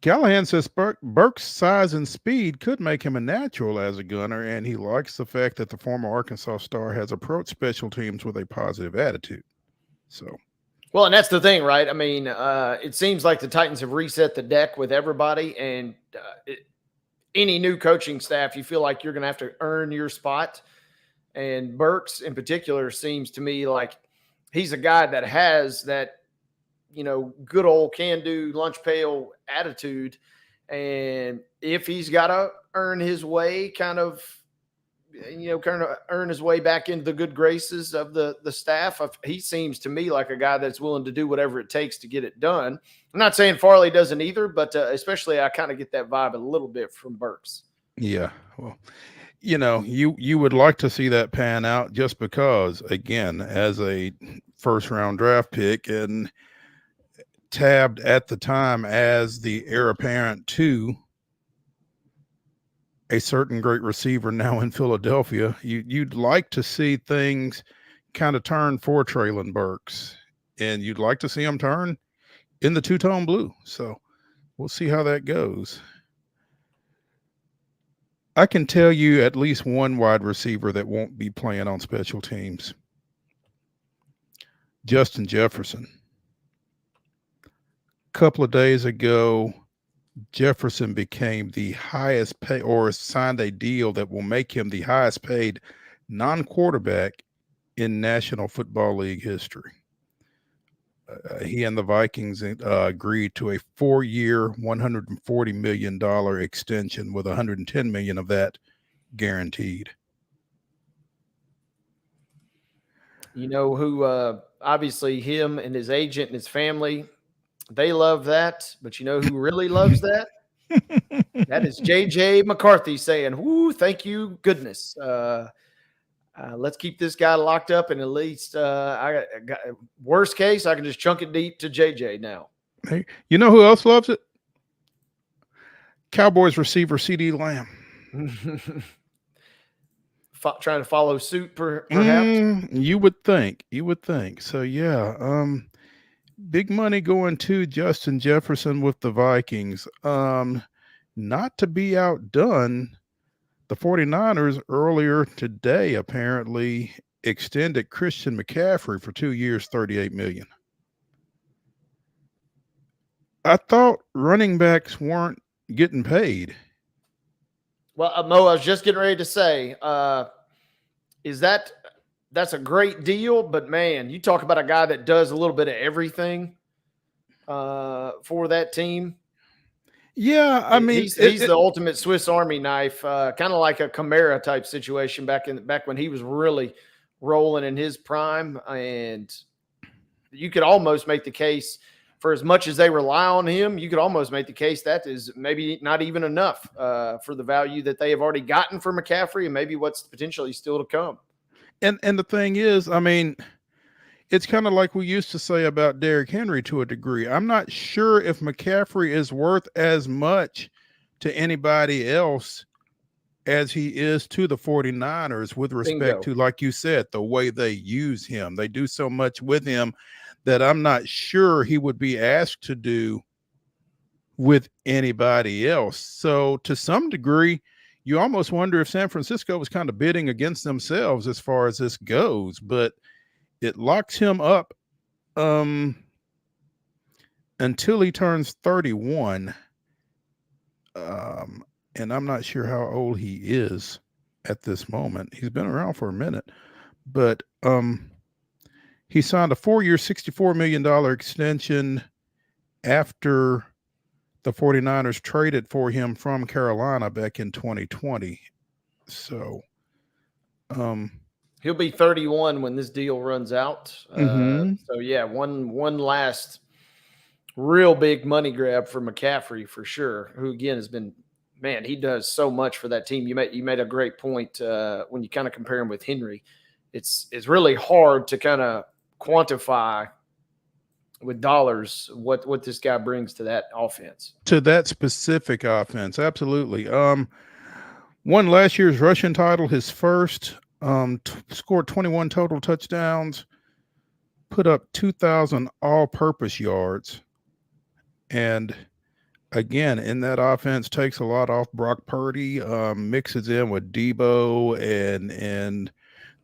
Callahan says Burke's size and speed could make him a natural as a gunner, and he likes the fact that the former Arkansas star has approached special teams with a positive attitude. So, well, and that's the thing, right? I mean, it seems like the Titans have reset the deck with everybody, and any new coaching staff, you feel like you're going to have to earn your spot. And Burks in particular seems to me like he's a guy that has that, good old can-do lunch pail attitude. And if he's got to earn his way, kind of earn his way back into the good graces of the staff, he seems to me like a guy that's willing to do whatever it takes to get it done. I'm not saying Farley doesn't either, but especially I kind of get that vibe a little bit from Burks. Yeah, well, you would like to see that pan out, just because, again, as a first-round draft pick and tabbed at the time as the heir apparent to a certain great receiver now in Philadelphia, you'd like to see things kind of turn for Traylon Burks, and you'd like to see him turn in the two-tone blue. So we'll see how that goes. I can tell you at least one wide receiver that won't be playing on special teams. Justin Jefferson. A couple of days ago, Jefferson became the highest pay, or signed a deal that will make him the highest paid non-quarterback in National Football League history. He and the Vikings agreed to a 4-year, $140 million extension with $110 million of that guaranteed. You know who, obviously him and his agent and his family, they love that. But you know who really loves that? That is J.J. McCarthy saying, whoo, thank you, goodness. Let's keep this guy locked up, and at least worst case, I can just chunk it deep to JJ now. Hey, you know who else loves it? Cowboys receiver CD Lamb. Trying to follow suit, perhaps. You would think. So yeah, big money going to Justin Jefferson with the Vikings. Not to be outdone, the 49ers earlier today apparently extended Christian McCaffrey for 2 years, $38 million. I thought running backs weren't getting paid. Well, Mo, I was just getting ready to say, that's a great deal, but man, you talk about a guy that does a little bit of everything for that team. Yeah, I mean, he's the ultimate Swiss Army knife, kind of like a Kamara type situation back when he was really rolling in his prime, and you could almost make the case, for as much as they rely on him, you could almost make the case that is maybe not even enough for the value that they have already gotten for McCaffrey, and maybe what's potentially still to come. And the thing is, I mean, it's kind of like we used to say about Derrick Henry to a degree. I'm not sure if McCaffrey is worth as much to anybody else as he is to the 49ers with respect to, like you said, the way they use him. They do so much with him that I'm not sure he would be asked to do with anybody else. So to some degree, you almost wonder if San Francisco was kind of bidding against themselves as far as this goes, but it locks him up until he turns 31. And I'm not sure how old he is at this moment. He's been around for a minute, but he signed a 4-year, $64 million extension after the 49ers traded for him from Carolina back in 2020. So he'll be 31 when this deal runs out. So yeah, one last real big money grab for McCaffrey for sure, who again has been, man, he does so much for that team. You made a great point when you kind of compare him with Henry. It's really hard to kind of quantify with dollars what this guy brings to that offense. To that specific offense, absolutely. Won last year's rushing title, his first, scored 21 total touchdowns, put up 2,000 all-purpose yards. And again, in that offense, takes a lot off Brock Purdy, mixes in with Debo and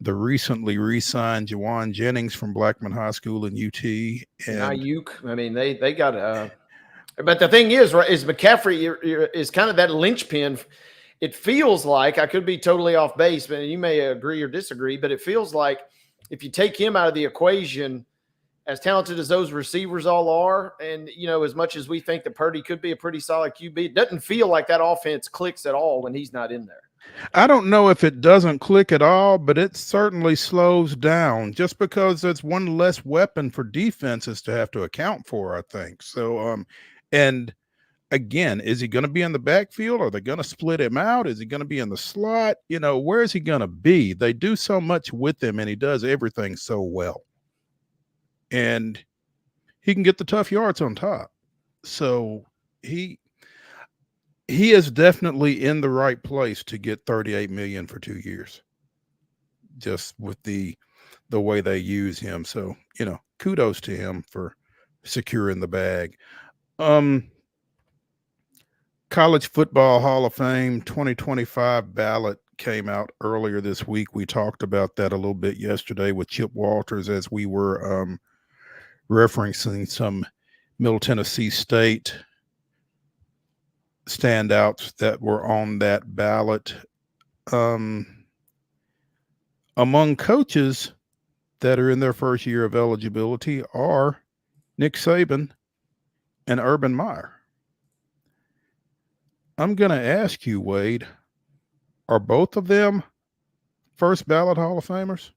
the recently re-signed Jawan Jennings from Blackman High School in UT. And Ayuk, I mean, they got but the thing is, right, is McCaffrey is kind of that linchpin. It feels like, I could be totally off base, but you may agree or disagree, but it feels like if you take him out of the equation, as talented as those receivers all are, and, you know, as much as we think that Purdy could be a pretty solid QB, it doesn't feel like that offense clicks at all when he's not in there. I don't know if it doesn't click at all, but it certainly slows down just because there's one less weapon for defenses to have to account for, I think. So, and again, is he going to be in the backfield? Are they going to split him out? Is he going to be in the slot? You know, where is he going to be? They do so much with him, and he does everything so well. And he can get the tough yards on top. So he is definitely in the right place to get $38 million for 2 years, just with the way they use him. So, you know, kudos to him for securing the bag. College Football Hall of Fame 2025 ballot came out earlier this week. We talked about that a little bit yesterday with Chip Walters as we were referencing some Middle Tennessee State standouts that were on that ballot. Among coaches that are in their first year of eligibility are Nick Saban and Urban Meyer. I'm going to ask you, Wade, are both of them first ballot Hall of Famers?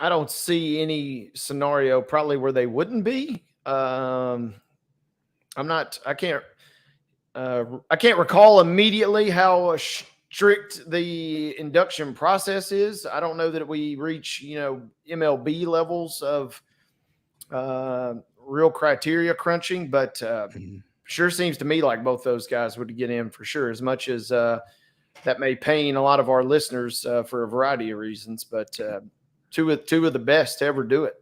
I don't see any scenario probably where they wouldn't be. I can't recall immediately how strict the induction process is. I don't know that we reach, MLB levels of real criteria crunching, but sure seems to me like both those guys would get in for sure, as much as that may pain a lot of our listeners for a variety of reasons, but two of the best to ever do it.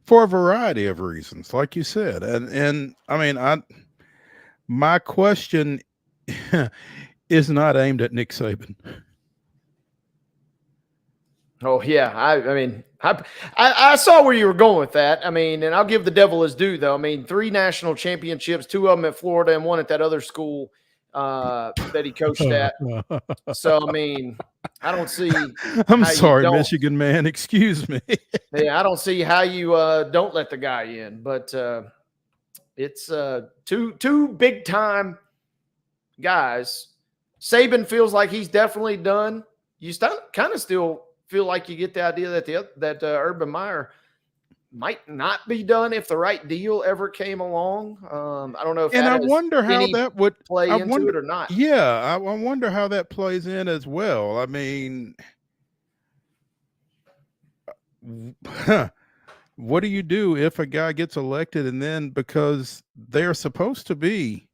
For a variety of reasons, like you said. And I mean, my question is not aimed at Nick Saban. Oh yeah, I saw where you were going with that. I mean, and I'll give the devil his due, though. I mean, 3 national championships, 2 of them at Florida and 1 at that other school that he coached at. So I mean, I don't see. I'm sorry, Michigan man. Excuse me. Yeah, I don't see how you don't let the guy in, but it's two big time guys. Saban feels like he's definitely done. You kind of still feel like you get the idea that Urban Meyer might not be done if the right deal ever came along. I don't know if I wonder how that would play into it or not. Yeah, I wonder how that plays in as well. I mean, what do you do if a guy gets elected and then, because they're supposed to be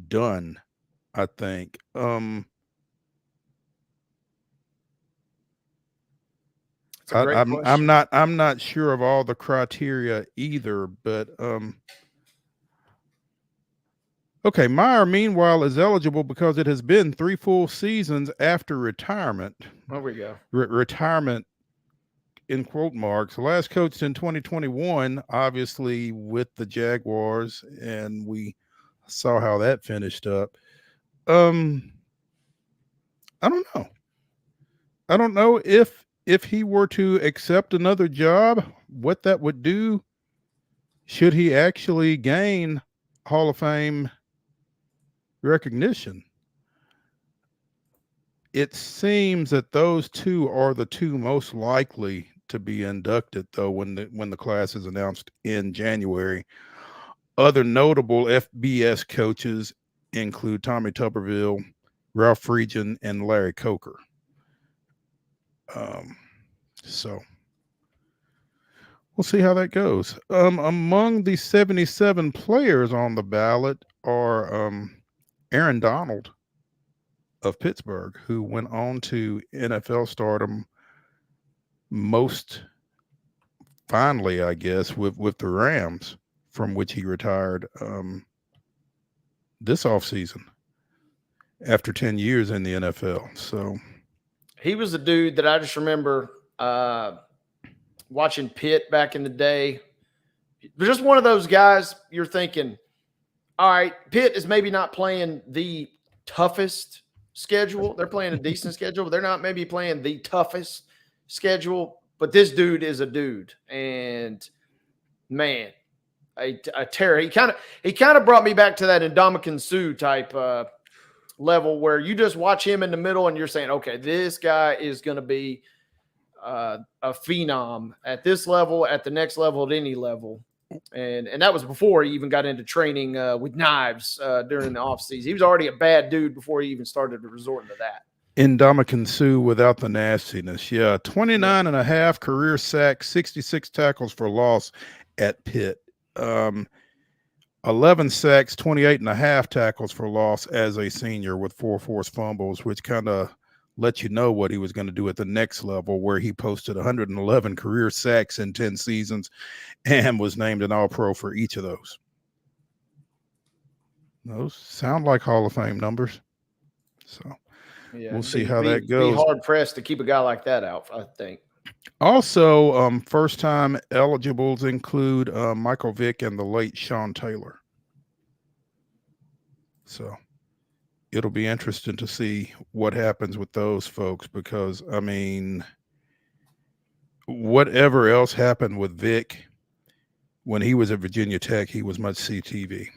done, I think. I'm not sure of all the criteria either, but okay. Meyer, meanwhile, is eligible because it has been 3 full seasons after retirement. There we go. Retirement in quote marks. Last coached in 2021, obviously with the Jaguars, and we saw how that finished up. I don't know. I don't know if he were to accept another job, what that would do. Should he actually gain Hall of Fame recognition? It seems that those two are the 2 most likely to be inducted, though, when the class is announced in January. Other notable FBS coaches include Tommy Tuberville, Ralph Friedgen, and Larry Coker. So we'll see how that goes. Among the 77 players on the ballot are Aaron Donald of Pittsburgh, who went on to NFL stardom most finally, I guess, with the Rams, from which he retired this offseason after 10 years in the NFL. So he was a dude that I just remember watching Pitt back in the day. Just one of those guys you're thinking, all right, Pitt is maybe not playing the toughest schedule. They're playing a decent schedule, but they're not maybe playing the toughest schedule. But this dude is a dude. And man, a terror. He kind of brought me back to that Ndamukong Suh type level where you just watch him in the middle and you're saying, okay, this guy is going to be a phenom at this level, at the next level, at any level. And that was before he even got into training with knives during the offseason. He was already a bad dude before he even started resorting to that. Ndamukong Suh without the nastiness. Yeah, 29 and a half career sacks, 66 tackles for loss at Pitt. 11 sacks, 28 and a half tackles for loss as a senior with 4 forced fumbles, which kind of let you know what he was going to do at the next level, where he posted 111 career sacks in 10 seasons and was named an All-Pro for each of those. Those sound like Hall of Fame numbers. So Yeah, we'll see how that be goes. hard pressed to keep a guy like that out, I think. Also, first-time eligibles include Michael Vick and the late Sean Taylor. So it'll be interesting to see what happens with those folks because, I mean, whatever else happened with Vick when he was at Virginia Tech, he was much CTV.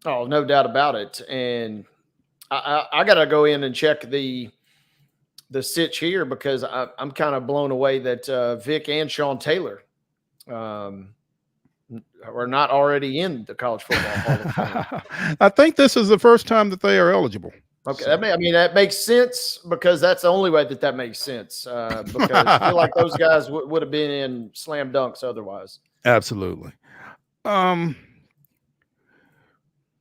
Oh, no doubt about it. And I got to go in and check the sitch here because I'm kind of blown away that Vic and Sean Taylor are not already in the College Football Hall of Fame. I think this is the first time that they are eligible. Okay, so. That makes sense because that's the only way that makes sense. Because I feel like those guys would have been in slam dunks otherwise. Absolutely.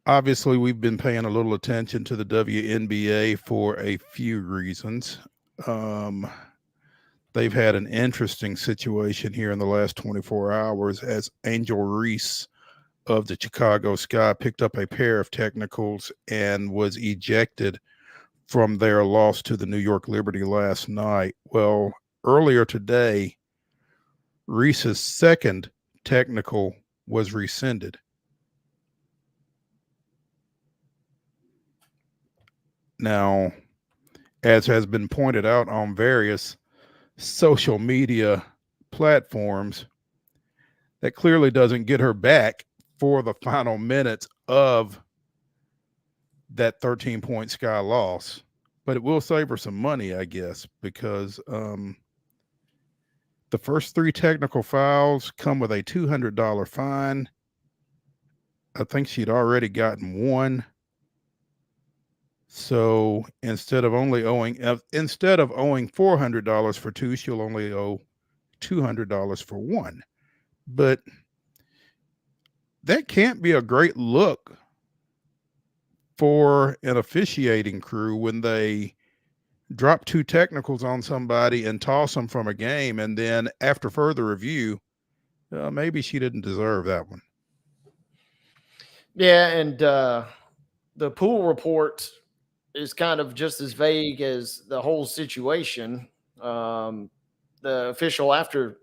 Obviously, we've been paying a little attention to the WNBA for a few reasons. They've had an interesting situation here in the last 24 hours as Angel Reese of the Chicago Sky picked up a pair of technicals and was ejected from their loss to the New York Liberty last night. Well, earlier today, Reese's second technical was rescinded. Now, as has been pointed out on various social media platforms, that clearly doesn't get her back for the final minutes of that 13-point Sky loss, but it will save her some money, I guess, because the first 3 technical fouls come with a $200 fine. I think she'd already gotten one. So instead of owing $400 for 2, she'll only owe $200 for 1. But that can't be a great look for an officiating crew when they drop 2 technicals on somebody and toss them from a game, and then after further review, maybe she didn't deserve that one. Yeah, and the pool report is kind of just as vague as the whole situation. The official after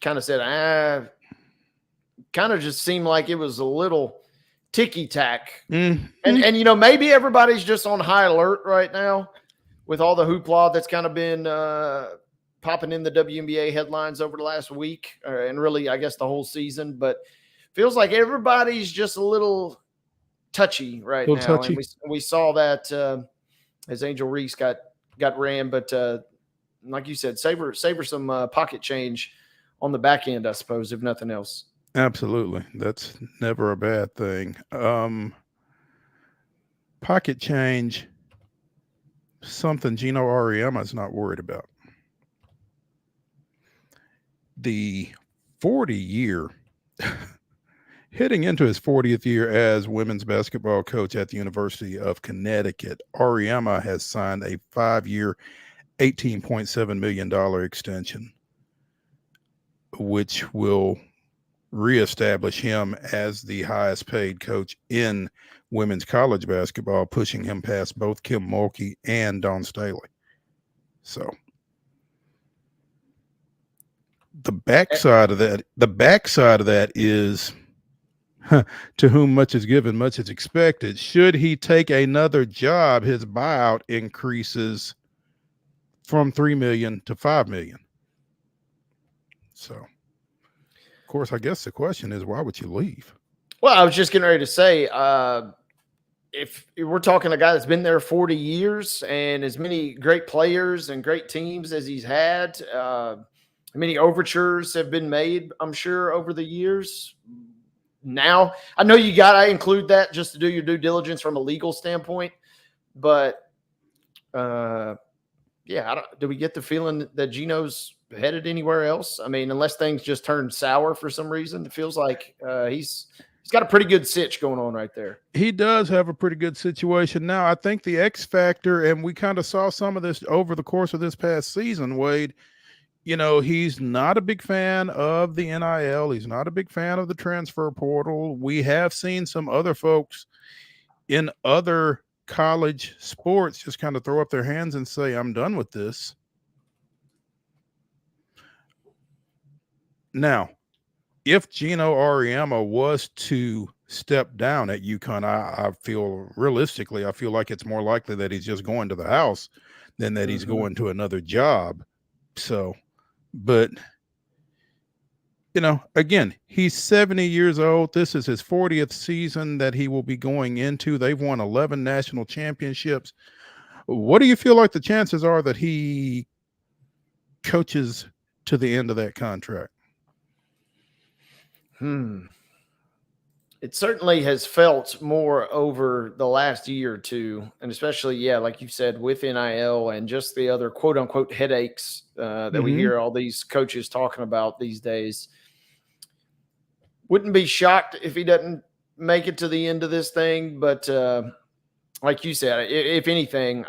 kind of said, kind of just seemed like it was a little ticky-tack. And maybe everybody's just on high alert right now with all the hoopla that's kind of been popping in the WNBA headlines over the last week, and really, I guess, the whole season. But feels like everybody's just a little touchy right now. Touchy. And we saw that as Angel Reese got ran. But like you said, save her some pocket change on the back end, I suppose, if nothing else. Absolutely. That's never a bad thing. Pocket change, something Gino Auriemma is not worried about. The 40-year, hitting into his 40th year as women's basketball coach at the University of Connecticut, Auriemma has signed a 5-year, $18.7 million extension, which will reestablish him as the highest paid coach in women's college basketball, pushing him past both Kim Mulkey and Dawn Staley. So the backside of that is to whom much is given, much is expected. Should he take another job, his buyout increases from $3 million to $5 million. So, of course, I guess the question is, why would you leave? Well, I was just getting ready to say, if we're talking a guy that's been there 40 years and as many great players and great teams as he's had, many overtures have been made, I'm sure, over the years. Now, I know you got to include that just to do your due diligence from a legal standpoint, but do we get the feeling that Gino's headed anywhere else? I mean, unless things just turn sour for some reason, it feels like he's got a pretty good sitch going on right there. He does have a pretty good situation now. I think the X factor, and we kind of saw some of this over the course of this past season, Wade, he's not a big fan of the NIL. He's not a big fan of the transfer portal. We have seen some other folks in other college sports just kind of throw up their hands and say, I'm done with this. Now, if Gino Auriemma was to step down at UConn, I feel realistically, I feel like it's more likely that he's just going to the house than that he's going to another job. So, but again, he's 70 years old. This is his 40th season that he will be going into. They've won 11 national championships. What do you feel like the chances are that he coaches to the end of that contract? It certainly has felt more over the last year or two, and especially, like you said, with NIL and just the other quote unquote headaches that we hear all these coaches talking about these days. Wouldn't be shocked if he doesn't make it to the end of this thing, but like you said, if anything,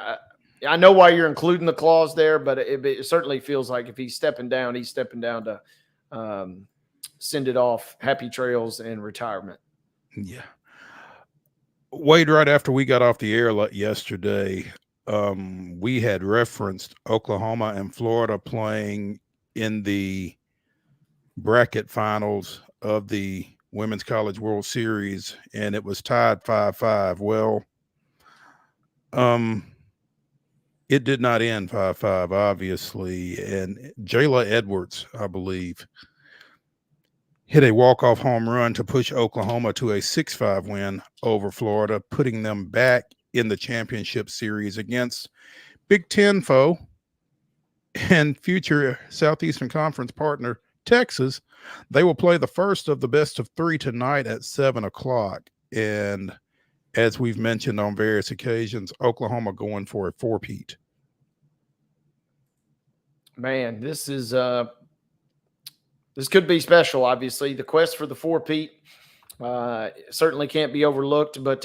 I know why you're including the clause there, but it certainly feels like if he's stepping down to send it off, happy trails and retirement. Yeah. Wade, right after we got off the air yesterday, we had referenced Oklahoma and Florida playing in the bracket finals of the Women's College World Series, and it was tied 5-5. Well, it did not end 5-5, obviously, and Jayla Edwards, I believe, hit a walk-off home run to push Oklahoma to a 6-5 win over Florida, putting them back in the championship series against Big Ten foe and future Southeastern Conference partner Texas. They will play the first of the best of three tonight at 7:00. And as we've mentioned on various occasions, Oklahoma going for a four-peat. Man, this could be special, obviously. The quest for the four-peat certainly can't be overlooked. But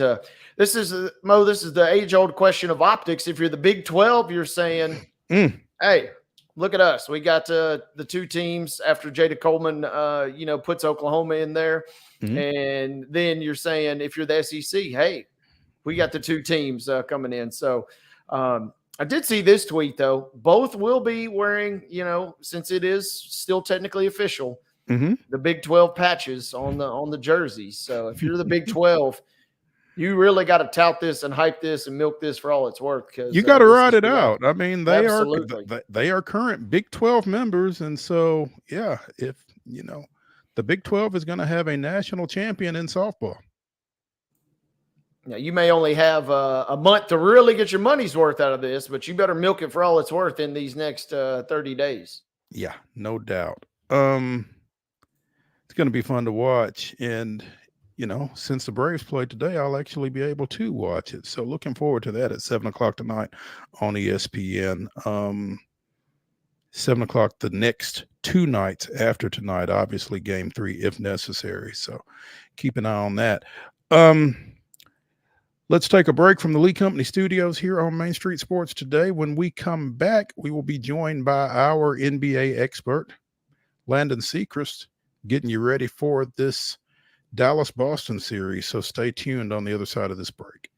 this is the age-old question of optics. If you're the Big 12, you're saying, hey, look at us. We got the two teams after Jada Coleman, puts Oklahoma in there. And then you're saying, if you're the SEC, hey, we got the two teams coming in. So I did see this tweet, though. Both will be wearing, since it is still technically official, the Big 12 patches on the jerseys. So if you're the Big 12, you really got to tout this and hype this and milk this for all it's worth. Because you got to ride it out. I mean, they Absolutely. are current Big 12 members, and so if the Big 12 is going to have a national champion in softball. Now, you may only have a month to really get your money's worth out of this, but you better milk it for all it's worth in these next 30 days. Yeah, no doubt. It's going to be fun to watch. And, since the Braves played today, I'll actually be able to watch it. So looking forward to that at 7:00 tonight on ESPN. 7:00 the next two nights after tonight, obviously game 3 if necessary. So keep an eye on that. Let's take a break from the Lee Company studios here on Main Street Sports Today. When we come back, we will be joined by our NBA expert, Landon SECREST, getting you ready for this Dallas-Boston series. So stay tuned on the other side of this break.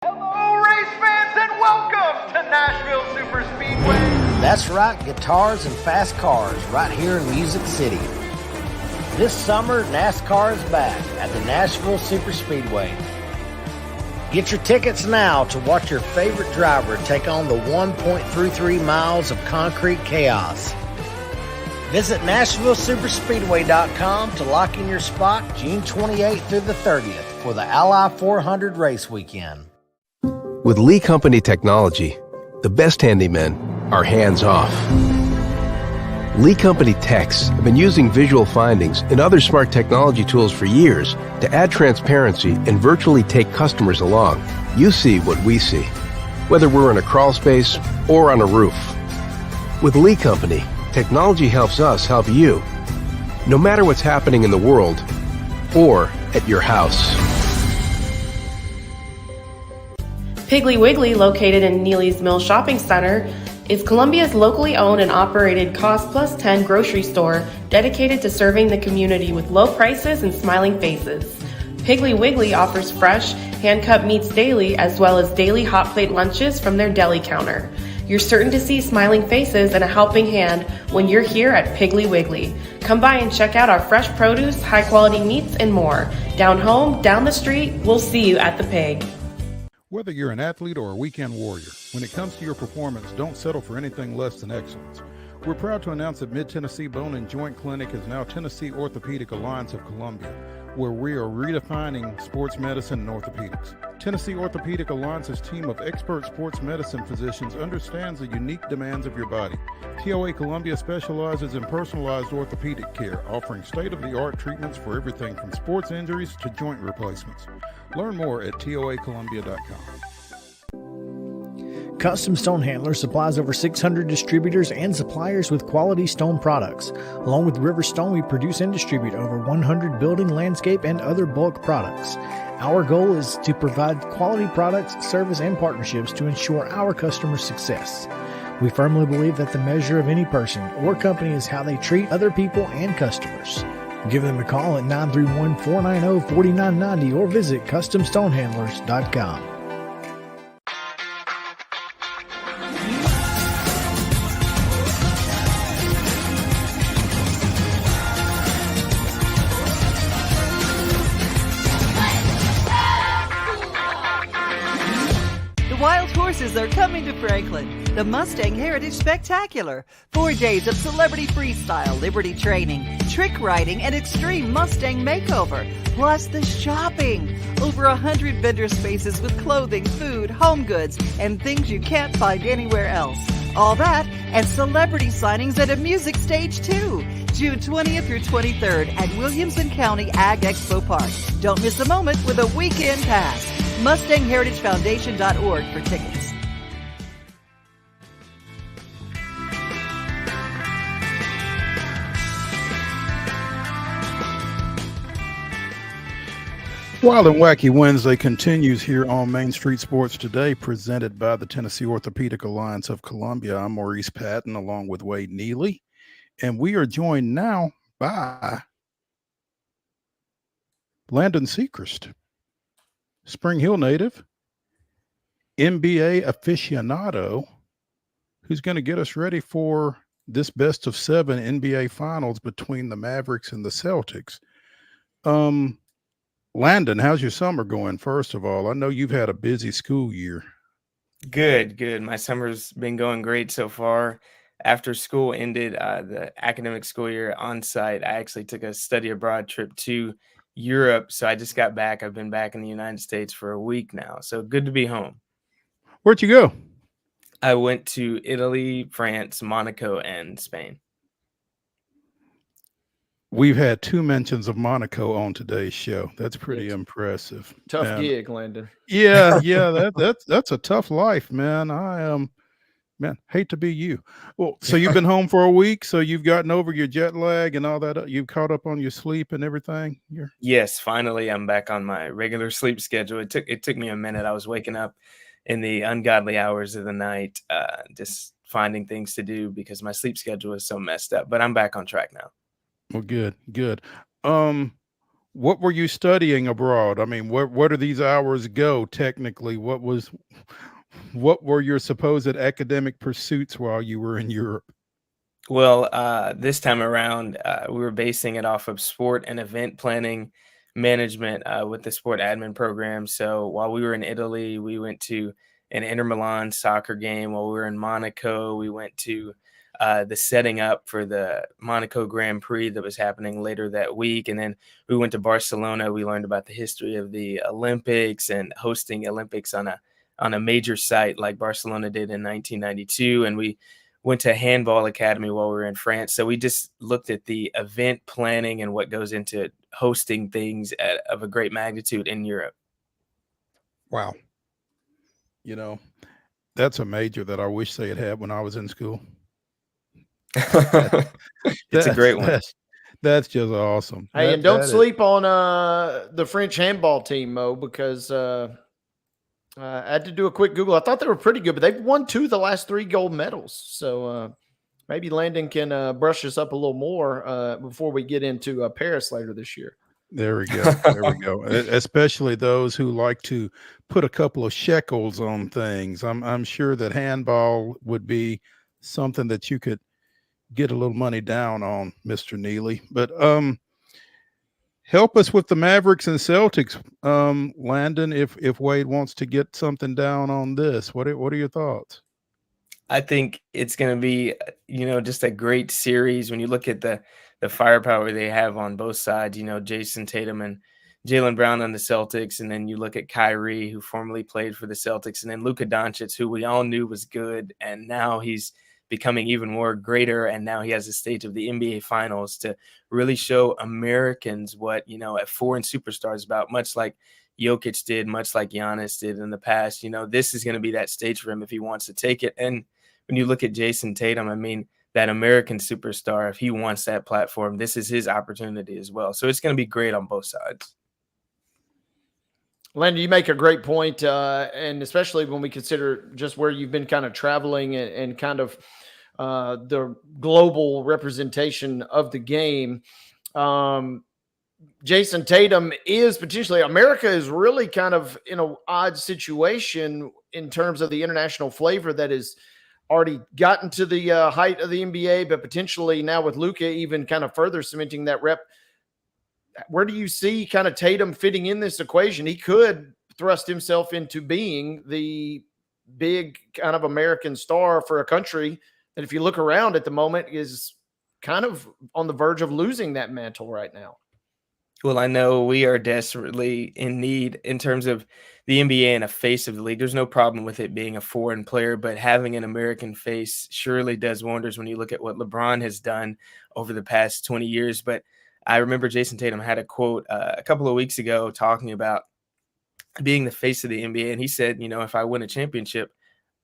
Hello, race fans, and welcome to Nashville Super Speedway. That's right, guitars and fast cars right here in Music City. This summer, NASCAR is back at the Nashville Super Speedway. Get your tickets now to watch your favorite driver take on the 1.33 miles of concrete chaos. Visit NashvilleSuperspeedway.com to lock in your spot June 28th through the 30th for the Ally 400 race weekend. With Lee Company technology, the best handymen are hands-off. Lee Company techs have been using visual findings and other smart technology tools for years to add transparency and virtually take customers along. You see what we see, whether we're in a crawl space or on a roof. With Lee Company, technology helps us help you, no matter what's happening in the world or at your house. Piggly Wiggly, located in Neely's Mill Shopping Center, is Columbia's locally owned and operated Cost Plus 10 grocery store dedicated to serving the community with low prices and smiling faces. Piggly Wiggly offers fresh, hand-cut meats daily as well as daily hot plate lunches from their deli counter. You're certain to see smiling faces and a helping hand when you're here at Piggly Wiggly. Come by and check out our fresh produce, high-quality meats, and more. Down home, down the street, we'll see you at the Pig. Whether you're an athlete or a weekend warrior, when it comes to your performance, don't settle for anything less than excellence. We're proud to announce that Mid-Tennessee Bone and Joint Clinic is now Tennessee Orthopedic Alliance of Columbia, where we are redefining sports medicine and orthopedics. Tennessee Orthopedic Alliance's team of expert sports medicine physicians understands the unique demands of your body. TOA Columbia specializes in personalized orthopedic care, offering state-of-the-art treatments for everything from sports injuries to joint replacements. Learn more at toacolumbia.com. Custom Stone Handler supplies over 600 distributors and suppliers with quality stone products. Along with River Stone, we produce and distribute over 100 building, landscape, and other bulk products. Our goal is to provide quality products, service, and partnerships to ensure our customers' success. We firmly believe that the measure of any person or company is how they treat other people and customers. Give them a call at 931-490-4990 or visit CustomStonehandlers.com. Wild horses are coming to Franklin. The Mustang Heritage Spectacular. 4 days of celebrity freestyle, liberty training, trick riding, and extreme Mustang makeover. Plus the shopping. Over 100 vendor spaces with clothing, food, home goods, and things you can't find anywhere else. All that and celebrity signings at a music stage too. June 20th through 23rd at Williamson County Ag Expo Park. Don't miss a moment with a weekend pass. MustangHeritageFoundation.org for tickets. Wild and Wacky Wednesday continues here on Main Street Sports Today, presented by the Tennessee Orthopedic Alliance of Columbia. I'm Maurice Patton along with Wade Neely, and we are joined now by Landon SECREST, Spring Hill native, NBA aficionado, who's going to get us ready for this best of 7 NBA finals between the Mavericks and the Celtics. Landon, how's your summer going? First of all, I know you've had a busy school year. Good. My summer's been going great so far. After school ended, the academic school year on site, I actually took a study abroad trip to Europe. So I just got back. I've been back in the United States for a week now. So good to be home. Where'd you go? I went to Italy, France, Monaco, and Spain. We've had 2 mentions of Monaco on today's show. That's pretty impressive. Tough gig, Landon. Yeah, that's a tough life, man. Man, hate to be you. Well, so you've been home for a week, so you've gotten over your jet lag and all that. You've caught up on your sleep and everything. Yes, finally, I'm back on my regular sleep schedule. It took me a minute. I was waking up in the ungodly hours of the night, just finding things to do because my sleep schedule is so messed up. But I'm back on track now. Well, good. What were you studying abroad? I mean, where do these hours go technically? What were your supposed academic pursuits while you were in Europe? Well, this time around, we were basing it off of sport and event planning management with the sport admin program. So while we were in Italy, we went to an Inter Milan soccer game. While we were in Monaco, we went to the setting up for the Monaco Grand Prix that was happening later that week. And then we went to Barcelona. We learned about the history of the Olympics and hosting Olympics on a major site like Barcelona did in 1992. And we went to a handball academy while we were in France. So we just looked at the event planning and what goes into hosting things of a great magnitude in Europe. Wow. That's a major that I wish they had when I was in school. It's a great one. That's just awesome. Hey, and don't sleep on the French handball team, Mo, because I had to do a quick Google. I thought they were pretty good, but they've won 2 of the last 3 gold medals. So maybe Landon can brush us up a little more before we get into Paris later this year. There we go. There we go. Especially those who like to put a couple of shekels on things. I'm sure that handball would be something that you could get a little money down on, Mr. Neely. But help us with the Mavericks and Celtics, Landon. If Wade wants to get something down on this, what are your thoughts? I think it's going to be, just a great series when you look at the firepower they have on both sides. Jason Tatum and Jaylen Brown on the Celtics, and then you look at Kyrie, who formerly played for the Celtics, and then Luka Doncic, who we all knew was good, and now he's becoming even more greater, and now he has a stage of the NBA Finals to really show Americans what a foreign superstar is about, much like Jokic did, much like Giannis did in the past. This is going to be that stage for him if he wants to take it. And when you look at Jason Tatum, I mean, that American superstar, if he wants that platform, this is his opportunity as well. So it's going to be great on both sides. Landon, you make a great point, and especially when we consider just where you've been kind of traveling and kind of the global representation of the game. Jason Tatum is potentially, America is really kind of in an odd situation in terms of the international flavor that is already gotten to the height of the NBA, but potentially now with Luka even kind of further cementing that rep. Where do you see kind of Tatum fitting in this equation? He could thrust himself into being the big kind of American star for a country that, if you look around at the moment, is kind of on the verge of losing that mantle right now. Well, I know we are desperately in need in terms of the NBA and a face of the league. There's no problem with it being a foreign player, but having an American face surely does wonders when you look at what LeBron has done over the past 20 years. But I remember Jason Tatum had a quote a couple of weeks ago talking about being the face of the NBA. And he said, if I win a championship,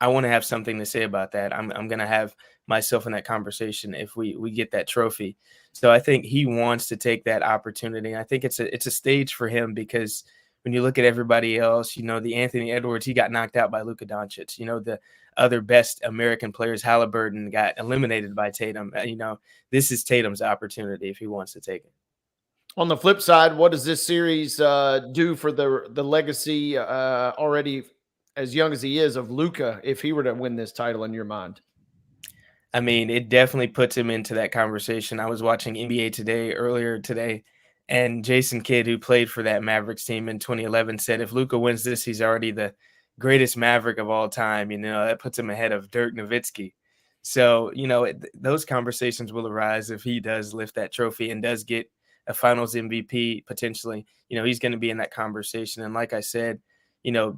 I want to have something to say about that. I'm going to have myself in that conversation if we get that trophy. So I think he wants to take that opportunity. I think it's a stage for him because when you look at everybody else, the Anthony Edwards, he got knocked out by Luka Doncic. The other best American players, Halliburton, got eliminated by Tatum. This is Tatum's opportunity if he wants to take it. On the flip side, what does this series do for the legacy already as young as he is of Luka if he were to win this title in your mind? I mean, it definitely puts him into that conversation. I was watching NBA Today earlier today, and Jason Kidd, who played for that Mavericks team in 2011, said if Luka wins this, he's already the greatest Maverick of all time. That puts him ahead of Dirk Nowitzki. So, those conversations will arise if he does lift that trophy and does get a finals MVP potentially. He's going to be in that conversation. And like I said,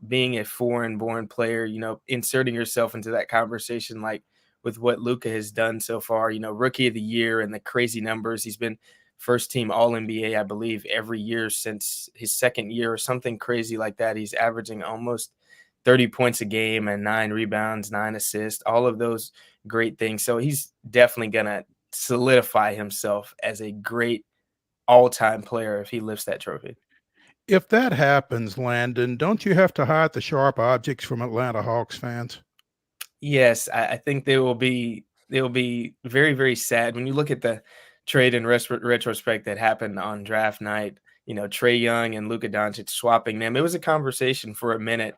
being a foreign born player, inserting yourself into that conversation, like with what Luka has done so far, rookie of the year and the crazy numbers. He's been first team all NBA, I believe, every year since his second year or something crazy like that. He's averaging almost 30 points a game and 9 rebounds, 9 assists, all of those great things. So he's definitely going to solidify himself as a great all-time player if he lifts that trophy. If that happens, Landon, don't you have to hide the sharp objects from Atlanta Hawks fans? Yes, I think they will be very, very sad when you look at the trade in retrospect that happened on draft night. Trae Young and Luka Doncic swapping them. It was a conversation for a minute,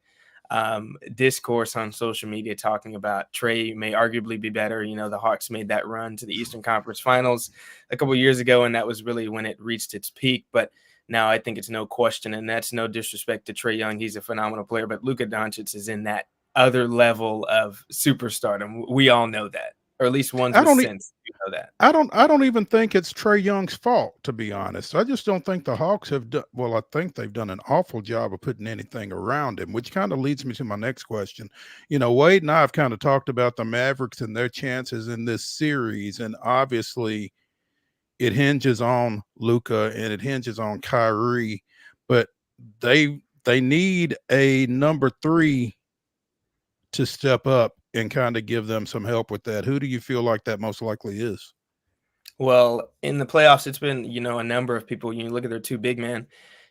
discourse on social media talking about Trae may arguably be better. The Hawks made that run to the Eastern Conference Finals a couple of years ago, and that was really when it reached its peak. But now I think it's no question, and that's no disrespect to Trae Young. He's a phenomenal player, but Luka Doncic is in that other level of superstardom. We all know that, or at least ones with sense. You know that. I don't even think it's Trae Young's fault, to be honest. I just don't think the Hawks have done well. I think they've done an awful job of putting anything around him, which kind of leads me to my next question. Wade and I have kind of talked about the Mavericks and their chances in this series, and obviously it hinges on Luka and it hinges on Kyrie, but they need a number 3 to step up and kind of give them some help with that. Who do you feel like that most likely is? Well, in the playoffs, it's been, a number of people. You look at their 2 big men,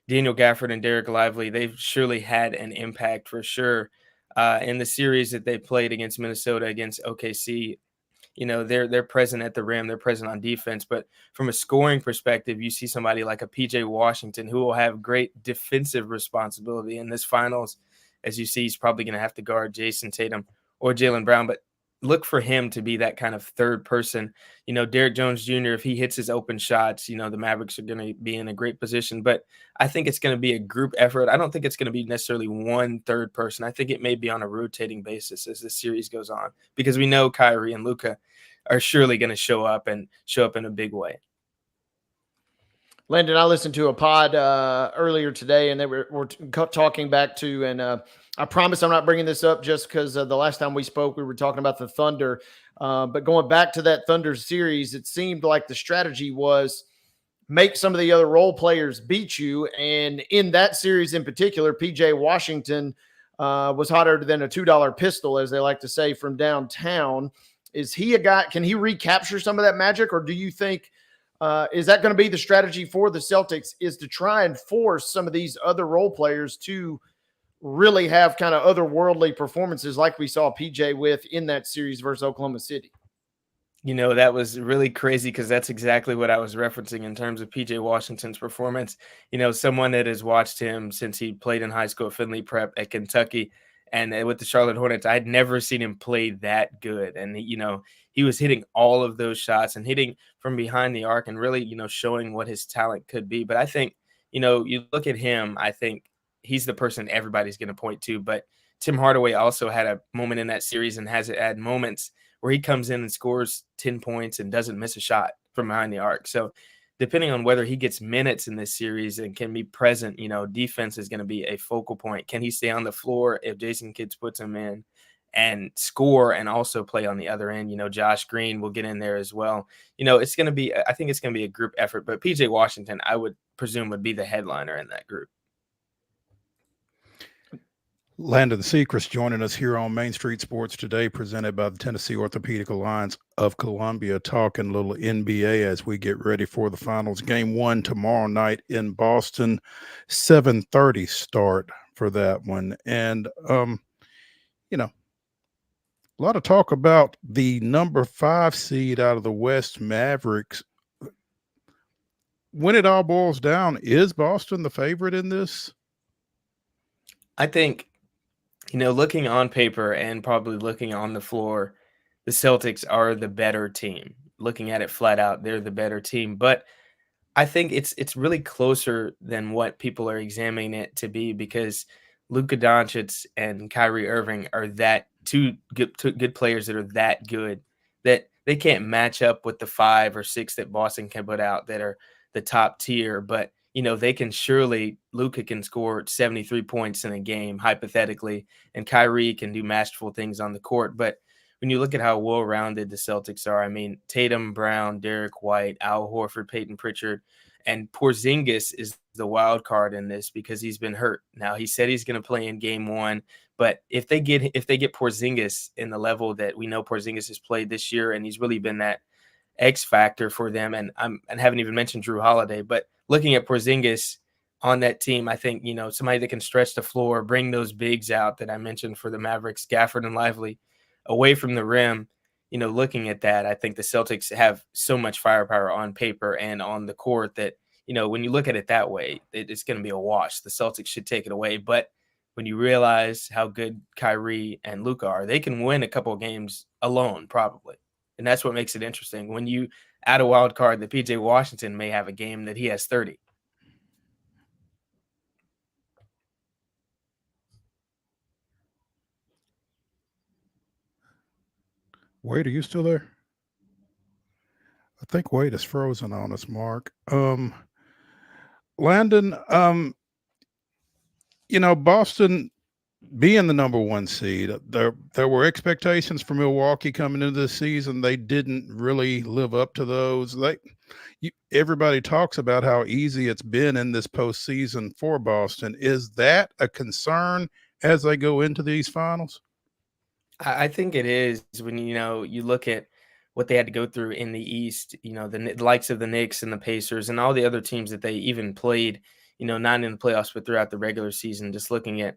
Daniel Gafford and Derek Lively, they've surely had an impact for sure. In the series that they played against Minnesota, against OKC, they're present at the rim, they're present on defense. But from a scoring perspective, you see somebody like a PJ Washington who will have great defensive responsibility in this finals. As you see, he's probably going to have to guard Jason Tatum or Jaylen Brown, but look for him to be that kind of third person. Derek Jones Jr., if he hits his open shots, the Mavericks are going to be in a great position. But I think it's going to be a group effort. I don't think it's going to be necessarily one third person. I think it may be on a rotating basis as the series goes on, because we know Kyrie and Luka are surely going to show up in a big way. Landon, I listened to a pod earlier today, and they were talking back to, and I promise I'm not bringing this up just because the last time we spoke, we were talking about the Thunder. But going back to that Thunder series, it seemed like the strategy was make some of the other role players beat you. And in that series in particular, PJ Washington was hotter than a $2 pistol, as they like to say, from downtown. Is he a guy? Can he recapture some of that magic, or do you think is that going to be the strategy for the Celtics, is to try and force some of these other role players to really have kind of otherworldly performances like we saw PJ with in that series versus Oklahoma City? That was really crazy, because that's exactly what I was referencing in terms of PJ Washington's performance. Someone that has watched him since he played in high school at Findlay Prep at Kentucky and with the Charlotte Hornets, I'd never seen him play that good. And, he was hitting all of those shots and hitting from behind the arc and really, showing what his talent could be. But I think, you look at him, I think he's the person everybody's going to point to. But Tim Hardaway also had a moment in that series and has had moments where he comes in and scores 10 points and doesn't miss a shot from behind the arc. So depending on whether he gets minutes in this series and can be present, defense is going to be a focal point. Can he stay on the floor if Jason Kidd puts him in and score and also play on the other end? Josh Green will get in there as well. It's going to be, I think it's going to be a group effort, but PJ Washington, I would presume, would be the headliner in that group. Landon SECREST joining us here on Main Street Sports today, presented by the Tennessee Orthopedic Alliance of Columbia, talking a little NBA as we get ready for the finals. Game 1 tomorrow night in Boston, 7:30 start for that one. And, a lot of talk about the number 5 seed out of the West, Mavericks. When it all boils down, is Boston the favorite in this? I think, looking on paper and probably looking on the floor, the Celtics are the better team. Looking at it flat out, they're the better team. But I think it's really closer than what people are examining it to be, because Luka Doncic and Kyrie Irving are that two good players that are that good that they can't match up with the 5 or 6 that Boston can put out that are the top tier. But they can surely, Luka can score 73 points in a game, hypothetically, and Kyrie can do masterful things on the court. But when you look at how well-rounded the Celtics are, I mean, Tatum, Brown, Derek White, Al Horford, Peyton Pritchard, and Porzingis is the wild card in this because he's been hurt. Now, he said he's going to play in game 1, but if they get Porzingis in the level that we know Porzingis has played this year, and he's really been that X factor for them, and I haven't even mentioned Drew Holiday, but looking at Porzingis on that team, I think, somebody that can stretch the floor, bring those bigs out that I mentioned for the Mavericks, Gafford and Lively, away from the rim. Looking at that, I think the Celtics have so much firepower on paper and on the court that, when you look at it that way, it's going to be a wash. The Celtics should take it away. But when you realize how good Kyrie and Luka are, they can win a couple of games alone, probably. And that's what makes it interesting. When you add a wild card that PJ Washington may have a game that he has 30. Wade, are you still there? I think Wade is frozen on us, Mark. Landon, Boston being the number 1 seed, there were expectations for Milwaukee coming into this season. They didn't really live up to those. Everybody talks about how easy it's been in this postseason for Boston. Is that a concern as they go into these finals? I think it is. When you look at what they had to go through in the East, the likes of the Knicks and the Pacers and all the other teams that they even played not in the playoffs, but throughout the regular season, just looking at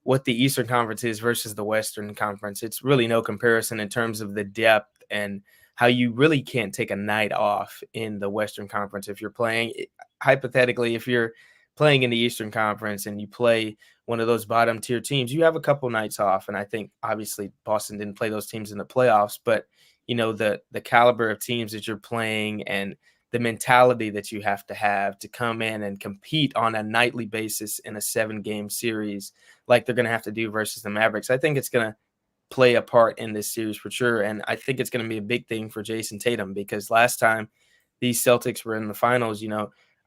what the Eastern Conference is versus the Western Conference. It's really no comparison in terms of the depth and how you really can't take a night off in the Western Conference. If you're playing, hypothetically, if you're playing in the Eastern Conference and you play one of those bottom tier teams, you have a couple nights off. And I think obviously Boston didn't play those teams in the playoffs, but the caliber of teams that you're playing and the mentality that you have to come in and compete on a nightly basis in a 7-game series like they're going to have to do versus the Mavericks. I think it's going to play a part in this series for sure. And I think it's going to be a big thing for Jason Tatum, because last time these Celtics were in the finals,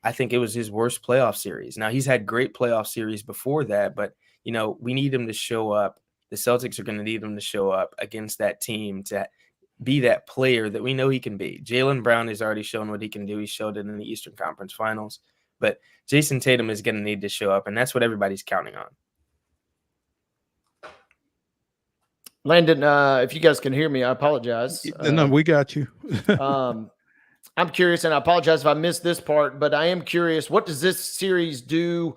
I think it was his worst playoff series. Now, he's had great playoff series before that, but, we need him to show up. The Celtics are going to need him to show up against that team to be that player that we know he can be. Jaylen Brown has already shown what he can do. He showed it in the Eastern Conference Finals. But Jason Tatum is going to need to show up, and that's what everybody's counting on. Landon, if you guys can hear me, I apologize. No, we got you. I'm curious, and I apologize if I missed this part, but I am curious, what does this series do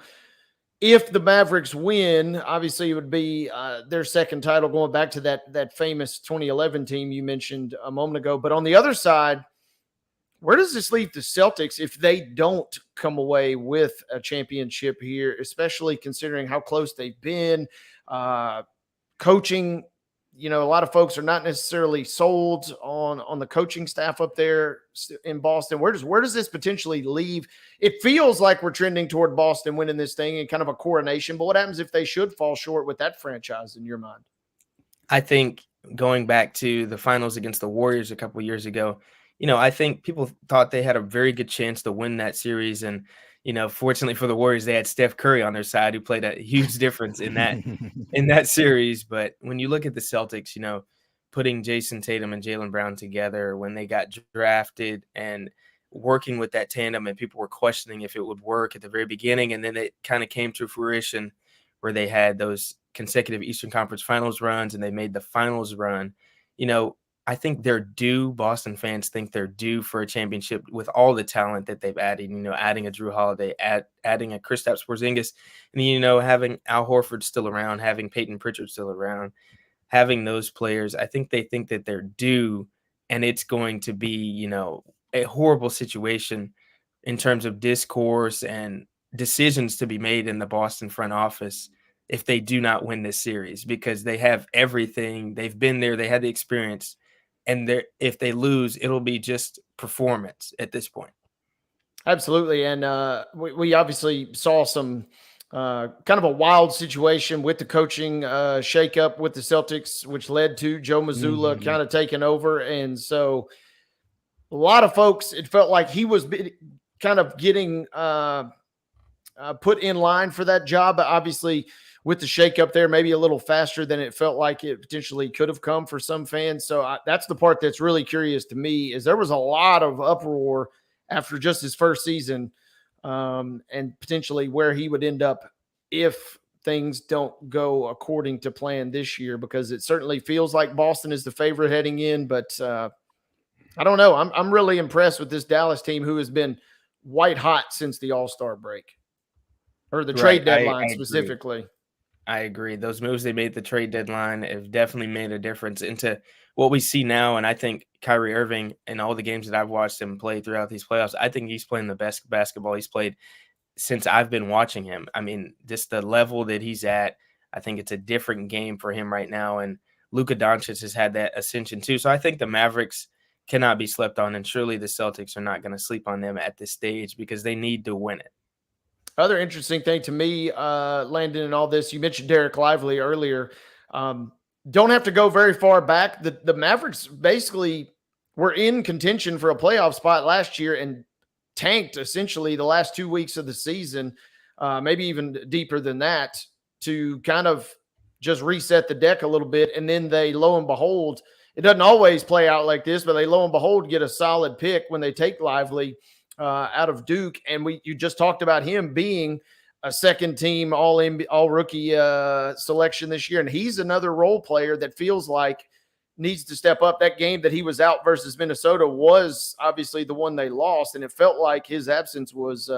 if the Mavericks win? Obviously, it would be their second title, going back to that famous 2011 team you mentioned a moment ago. But on the other side, where does this leave the Celtics if they don't come away with a championship here, especially considering how close they've been? Coaching, a lot of folks are not necessarily sold on the coaching staff up there in Boston. Where does this potentially leave? It feels like we're trending toward Boston winning this thing and kind of a coronation, but what happens if they should fall short with that franchise in your mind? I think going back to the finals against the Warriors a couple of years ago, I think people thought they had a very good chance to win that series. And, fortunately for the Warriors, they had Steph Curry on their side, who played a huge difference in that series. But when you look at the Celtics, putting Jason Tatum and Jaylen Brown together when they got drafted and working with that tandem, and people were questioning if it would work at the very beginning. And then it kind of came to fruition where they had those consecutive Eastern Conference Finals runs and they made the finals run. I think they're due. Boston fans think they're due for a championship with all the talent that they've added, adding a Drew Holiday, adding a Kristaps Porzingis, and, having Al Horford still around, having Peyton Pritchard still around, having those players. I think they think that they're due, and it's going to be, a horrible situation in terms of discourse and decisions to be made in the Boston front office if they do not win this series, because they have everything. They've been there. They had the experience. And if they lose, it'll be just performance at this point. Absolutely. And we obviously saw some kind of a wild situation with the coaching shakeup with the Celtics, which led to Joe Mazzulla kind of taking over. And so a lot of folks, it felt like he was kind of getting put in line for that job. But obviously, with the shakeup there, maybe a little faster than it felt like it potentially could have come for some fans. So that's the part that's really curious to me, is there was a lot of uproar after just his first season and potentially where he would end up if things don't go according to plan this year, because it certainly feels like Boston is the favorite heading in. But I don't know. I'm really impressed with this Dallas team, who has been white hot since the All-Star break, or the trade deadline specifically. I agree. Those moves they made at the trade deadline have definitely made a difference into what we see now. And I think Kyrie Irving, in all the games that I've watched him play throughout these playoffs, I think he's playing the best basketball he's played since I've been watching him. I mean, just the level that he's at, I think it's a different game for him right now. And Luka Doncic has had that ascension too. So I think the Mavericks cannot be slept on. And surely the Celtics are not going to sleep on them at this stage, because they need to win it. Other interesting thing to me, Landon, and all this, you mentioned Derek Lively earlier. Don't have to go very far back. The Mavericks basically were in contention for a playoff spot last year and tanked essentially the last 2 weeks of the season, maybe even deeper than that, to kind of just reset the deck a little bit. And then they, lo and behold, it doesn't always play out like this, but they, lo and behold, get a solid pick when they take Lively out of Duke. And you just talked about him being a second team all rookie selection this year. And he's another role player that feels like needs to step up. That game that he was out versus Minnesota was obviously the one they lost. And it felt like his absence was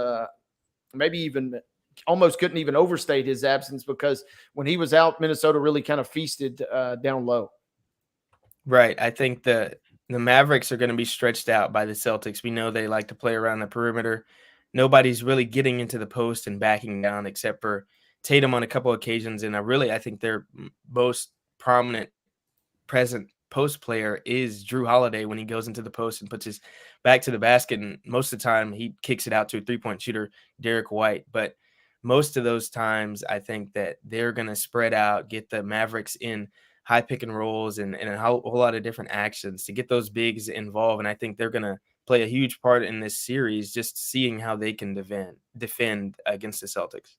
maybe even almost couldn't even overstate his absence, because when he was out, Minnesota really kind of feasted down low. Right. I think the Mavericks are going to be stretched out by the Celtics. We know they like to play around the perimeter. Nobody's really getting into the post and backing down except for Tatum on a couple occasions. And I think their most prominent present post player is Drew Holiday when he goes into the post and puts his back to the basket. And most of the time he kicks it out to a 3-point shooter, Derek White. But most of those times, I think that they're going to spread out, get the Mavericks in high pick and rolls and a whole lot of different actions to get those bigs involved. And I think they're going to play a huge part in this series, just seeing how they can defend against the Celtics.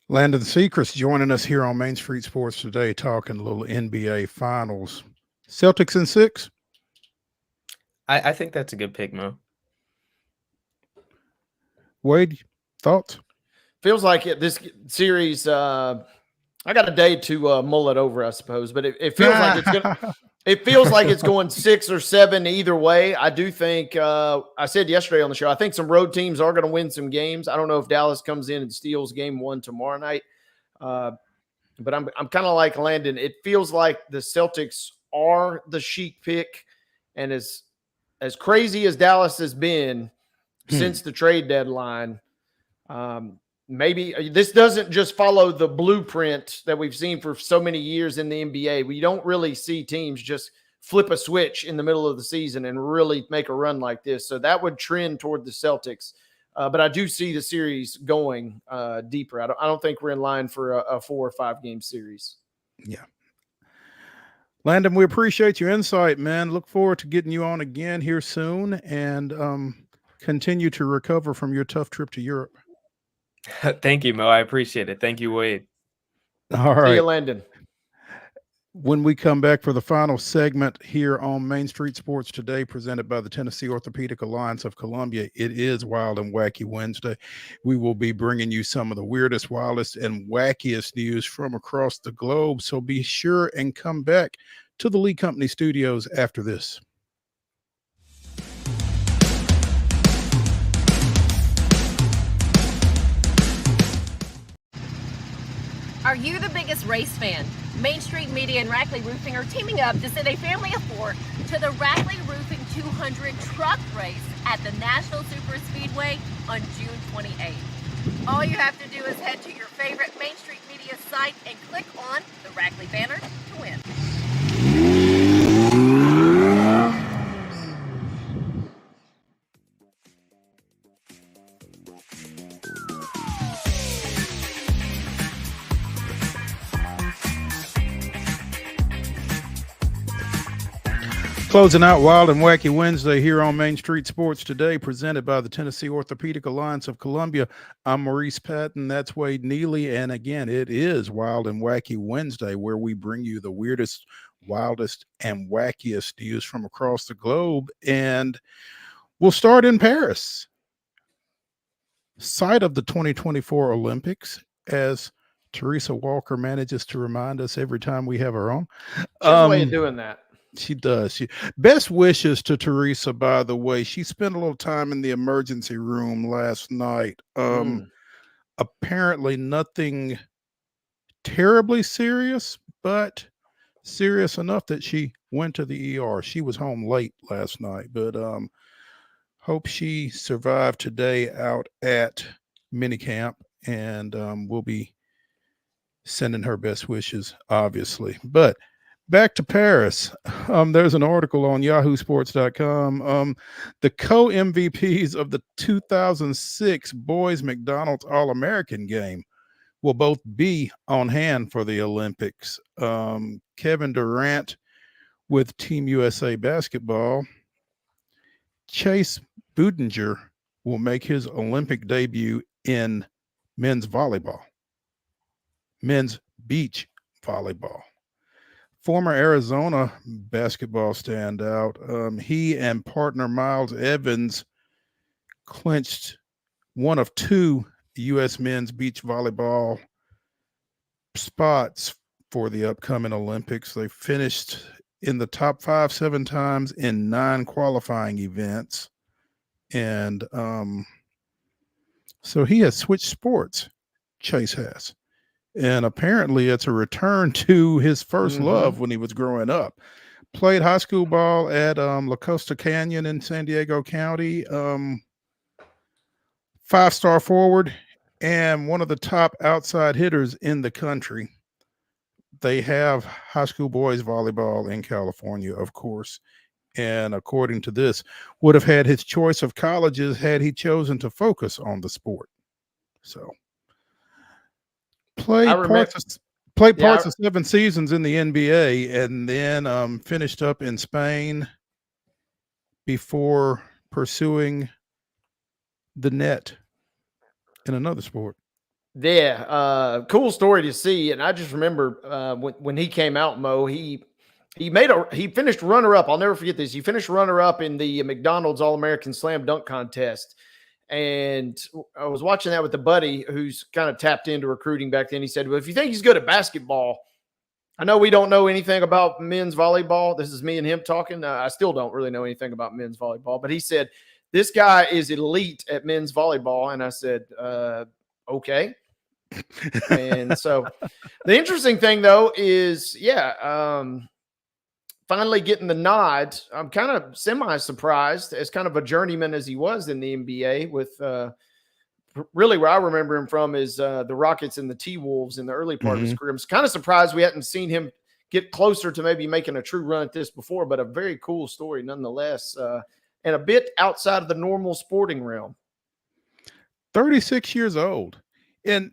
Landon SECREST joining us here on Main Street Sports today, talking a little NBA Finals. Celtics in 6? I think that's a good pick, Mo. Wade, thoughts? Feels like this series, I got a day to mull it over, I suppose, but it feels like it's gonna. It feels like it's going 6 or 7 either way. I do think I said yesterday on the show, I think some road teams are going to win some games. I don't know if Dallas comes in and steals game 1 tomorrow night, but I'm kind of like Landon. It feels like the Celtics are the chic pick, and as crazy as Dallas has been since the trade deadline. Maybe this doesn't just follow the blueprint that we've seen for so many years in the NBA. We don't really see teams just flip a switch in the middle of the season and really make a run like this. So that would trend toward the Celtics. But I do see the series going deeper. I don't think we're in line for a 4 or 5 game series. Yeah. Landon, we appreciate your insight, man. Look forward to getting you on again here soon, and continue to recover from your tough trip to Europe. Thank you, Mo. I appreciate it. Thank you, Wade. All right. See you, Landon. When we come back for the final segment here on Main Street Sports Today, presented by the Tennessee Orthopedic Alliance of Columbia, it is Wild and Wacky Wednesday. We will be bringing you some of the weirdest, wildest, and wackiest news from across the globe. So be sure and come back to the Lee Company studios after this. Are you the biggest race fan? Main Street Media and Rackley Roofing are teaming up to send a family of 4 to the Rackley Roofing 200 truck race at the Nashville Super Speedway on June 28th. All you have to do is head to your favorite Main Street Media site and click on the Rackley banner to win. Closing out Wild and Wacky Wednesday here on Main Street Sports Today, presented by the Tennessee Orthopedic Alliance of Columbia. I'm Maurice Patton. That's Wade Neely. And again, it is Wild and Wacky Wednesday, where we bring you the weirdest, wildest, and wackiest news from across the globe. And we'll start in Paris, site of the 2024 Olympics, as Teresa Walker manages to remind us every time we have her on. She's a way of doing that. She does. Best wishes to Teresa, by the way. She spent a little time in the emergency room last night. Apparently nothing terribly serious, but serious enough that she went to the ER. She was home late last night, but hope she survived today out at minicamp, and we'll be sending her best wishes, obviously. But back to Paris. There's an article on yahoosports.com. The co-MVPs of the 2006 Boys McDonald's All-American game will both be on hand for the Olympics. Kevin Durant with Team USA basketball. Chase Budinger will make his Olympic debut in men's volleyball, men's beach volleyball. Former Arizona basketball standout, he and partner Miles Evans clinched one of 2 U.S. men's beach volleyball spots for the upcoming Olympics. They finished in the top 5 7 times in 9 qualifying events. And so he has switched sports. Chase has. And apparently it's a return to his 1st love when he was growing up. Played high school ball at La Costa Canyon in San Diego County. 5-star forward and one of the top outside hitters in the country. They have high school boys volleyball in California, of course. And according to this, would have had his choice of colleges had he chosen to focus on the sport. So played parts of 7 seasons in the NBA, and then finished up in Spain before pursuing the net in another sport. Yeah, cool story to see. And I just remember when he came out, Mo, he finished runner up. I'll never forget this. He finished runner up in the McDonald's All-American Slam Dunk Contest. And I was watching that with a buddy who's kind of tapped into recruiting back then. He said, well, if you think he's good at basketball, I know we don't know anything about men's volleyball. This is me and him talking. I still don't really know anything about men's volleyball. But he said, this guy is elite at men's volleyball. And I said, okay. And so the interesting thing, though, is, finally getting the nod. I'm kind of semi-surprised as kind of a journeyman as he was in the NBA with really where I remember him from is the Rockets and the T-Wolves in the early part of his career. I'm kind of surprised we hadn't seen him get closer to maybe making a true run at this before, but a very cool story nonetheless, and a bit outside of the normal sporting realm. 36 years old. And,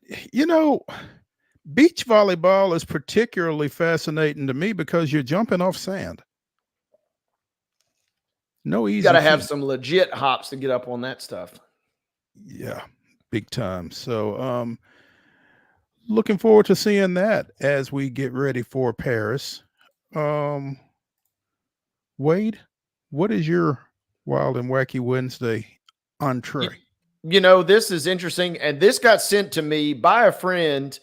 beach volleyball is particularly fascinating to me because you're jumping off sand. No easy. You got to have some legit hops to get up on that stuff. Yeah, big time. So, looking forward to seeing that as we get ready for Paris. Wade, what is your Wild and Wacky Wednesday entree? This is interesting, and this got sent to me by a friend.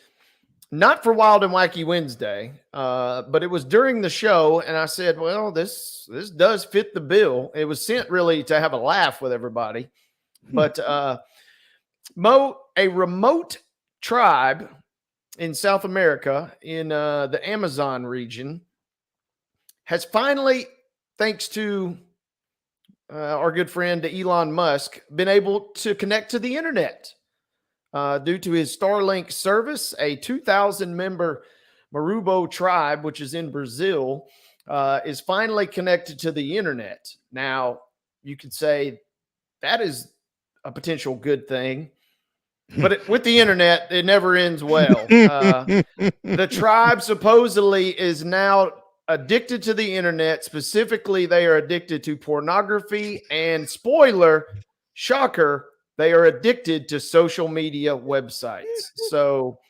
Not for Wild and Wacky Wednesday, but it was during the show, and I said, well, this does fit the bill. It was sent really to have a laugh with everybody. But Mo, a remote tribe in South America in the Amazon region has finally, thanks to our good friend Elon Musk, been able to connect to the internet. Due to his Starlink service, a 2,000-member Marubo tribe, which is in Brazil, is finally connected to the internet. Now, you could say that is a potential good thing, but with the internet, it never ends well. The tribe supposedly is now addicted to the internet. Specifically, they are addicted to pornography and, spoiler, shocker, they are addicted to social media websites. So,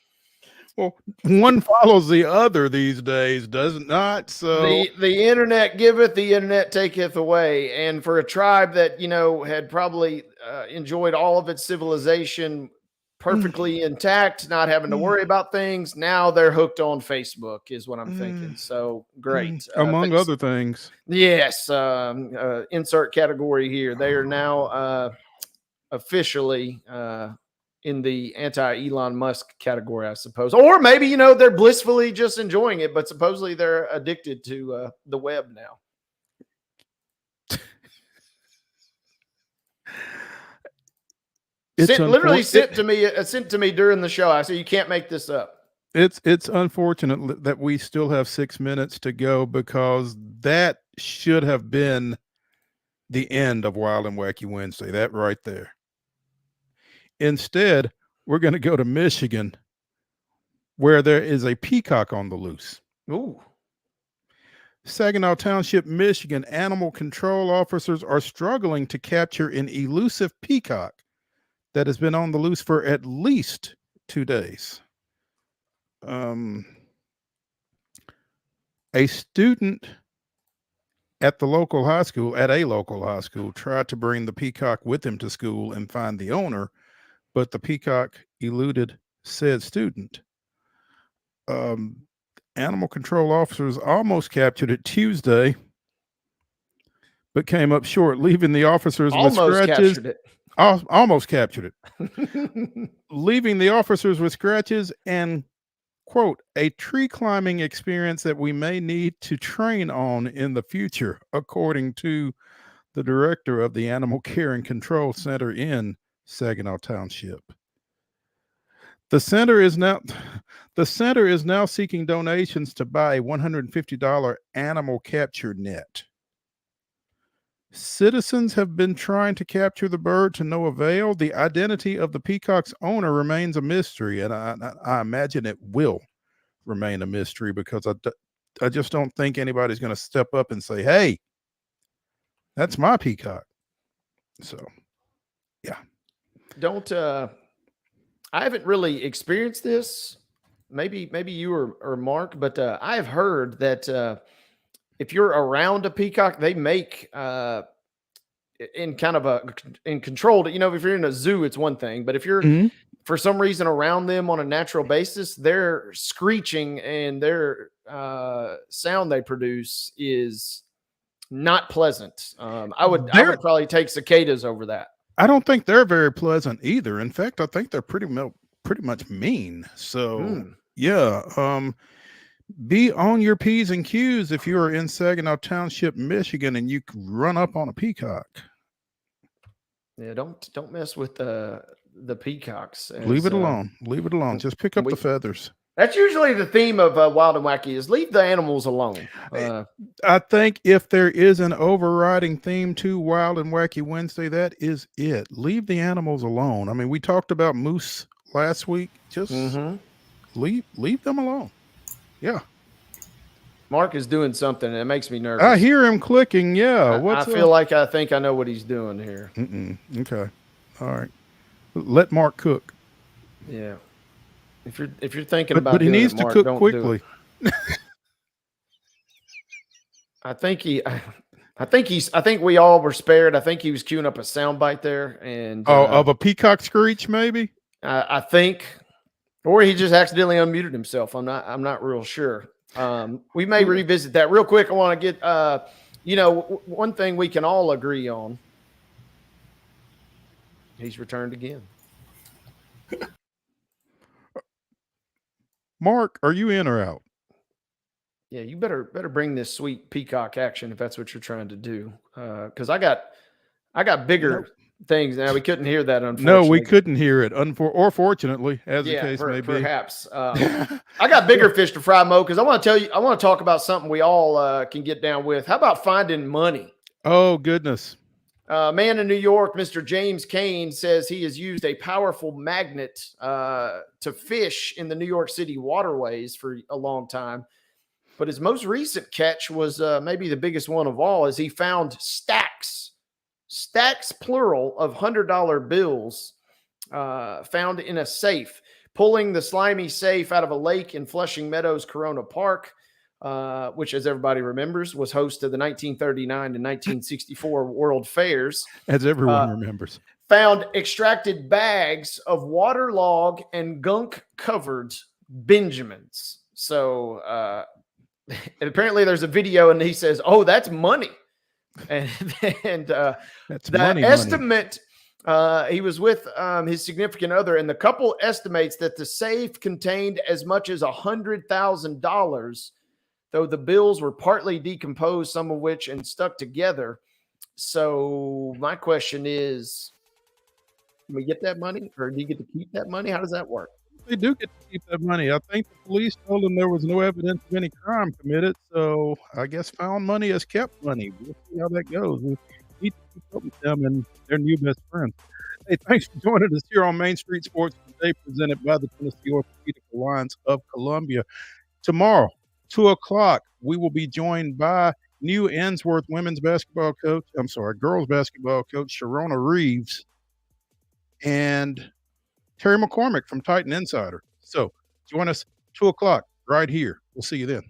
well, one follows the other these days, does it not? So the internet giveth, the internet taketh away. And for a tribe that, had probably enjoyed all of its civilization perfectly intact, not having to worry about things, now they're hooked on Facebook is what I'm thinking. So great. Among other things. Yes. Insert category here. They are now officially in the anti-Elon Musk category, I suppose. Or maybe, they're blissfully just enjoying it, but supposedly they're addicted to the web now. Sent to me during the show. I said, you can't make this up. It's unfortunate that we still have 6 minutes to go because that should have been the end of Wild and Wacky Wednesday. That right there. Instead, we're going to go to Michigan, where there is a peacock on the loose. Ooh. Saginaw Township, Michigan, animal control officers are struggling to capture an elusive peacock that has been on the loose for at least 2 days. A student at a local high school, tried to bring the peacock with him to school and find the owner, but the peacock eluded said student. Animal control officers almost captured it Tuesday, but came up short, leaving the officers with Almost scratches. captured it. Almost captured it. Leaving the officers with scratches and, quote, a tree climbing experience that we may need to train on in the future, according to the director of the Animal Care and Control Center in Saginaw Township. The center is now seeking donations to buy a $150 animal capture net. Citizens have been trying to capture the bird to no avail. The identity of the peacock's owner remains a mystery, and I imagine it will remain a mystery because I just don't think anybody's going to step up and say, "Hey, that's my peacock." So, yeah. I haven't really experienced this. Maybe you or Mark, but I have heard that if you're around a peacock, they make in kind of in controlled. If you're in a zoo, it's one thing, but if you're for some reason around them on a natural basis, their screeching and their sound they produce is not pleasant. I would probably take cicadas over that. I don't think they're very pleasant either. In fact, I think they're pretty much mean. So yeah, be on your P's and Q's if you are in Saginaw Township, Michigan, and you run up on a peacock. Yeah, don't mess with the peacocks. Leave it alone. Leave it alone. Just pick up the feathers. That's usually the theme of Wild and Wacky is leave the animals alone. I think if there is an overriding theme to Wild and Wacky Wednesday, that is it. Leave the animals alone. I mean, we talked about moose last week. Just leave them alone. Yeah. Mark is doing something, and it makes me nervous. I hear him clicking. Yeah. I feel like I think I know what he's doing here. Okay. All right. Let Mark cook. Yeah. If you're thinking about, but he needs to cook quickly. I think we all were spared. I think he was queuing up a soundbite there, and of a peacock screech, maybe. I think, or he just accidentally unmuted himself. I'm not real sure. We may revisit that real quick. I want to get one thing we can all agree on. He's returned again. Mark, are you in or out? Yeah, you better bring this sweet peacock action if that's what you're trying to do. Because I got bigger things now. We couldn't hear that, unfortunately. No, we couldn't hear it. Or fortunately, as the case may be. Perhaps. I got bigger fish to fry, Mo, because I want to talk about something we all can get down with. How about finding money? Oh, goodness. Man in New York, Mr. James Kane, says he has used a powerful magnet to fish in the New York City waterways for a long time. But his most recent catch was maybe the biggest one of all, as he found stacks plural of $100 bills found in a safe, pulling the slimy safe out of a lake in Flushing Meadows, Corona Park, which, as everybody remembers, was host to the 1939 and 1964 World Fairs. As everyone remembers. Found extracted bags of waterlogged and gunk-covered Benjamins. So apparently there's a video, and he says, "Oh, that's money." And that's the money, estimate, he was with his significant other, and the couple estimates that the safe contained as much as $100,000, though the bills were partly decomposed, some of which and stuck together. So my question is, can we get that money, or do you get to keep that money? How does that work? They do get to keep that money. I think the police told them there was no evidence of any crime committed, so I guess found money is kept money. We'll see how that goes. We need to keep up with them and their new best friends. Hey, thanks for joining us here on Main Street Sports today, presented by the Tennessee Orthopedic Alliance of Columbia. Tomorrow, 2 o'clock, we will be joined by new Ensworth girls basketball coach, Sharona Reeves, and Terry McCormick from Titan Insider. So join us 2 o'clock right here. We'll see you then.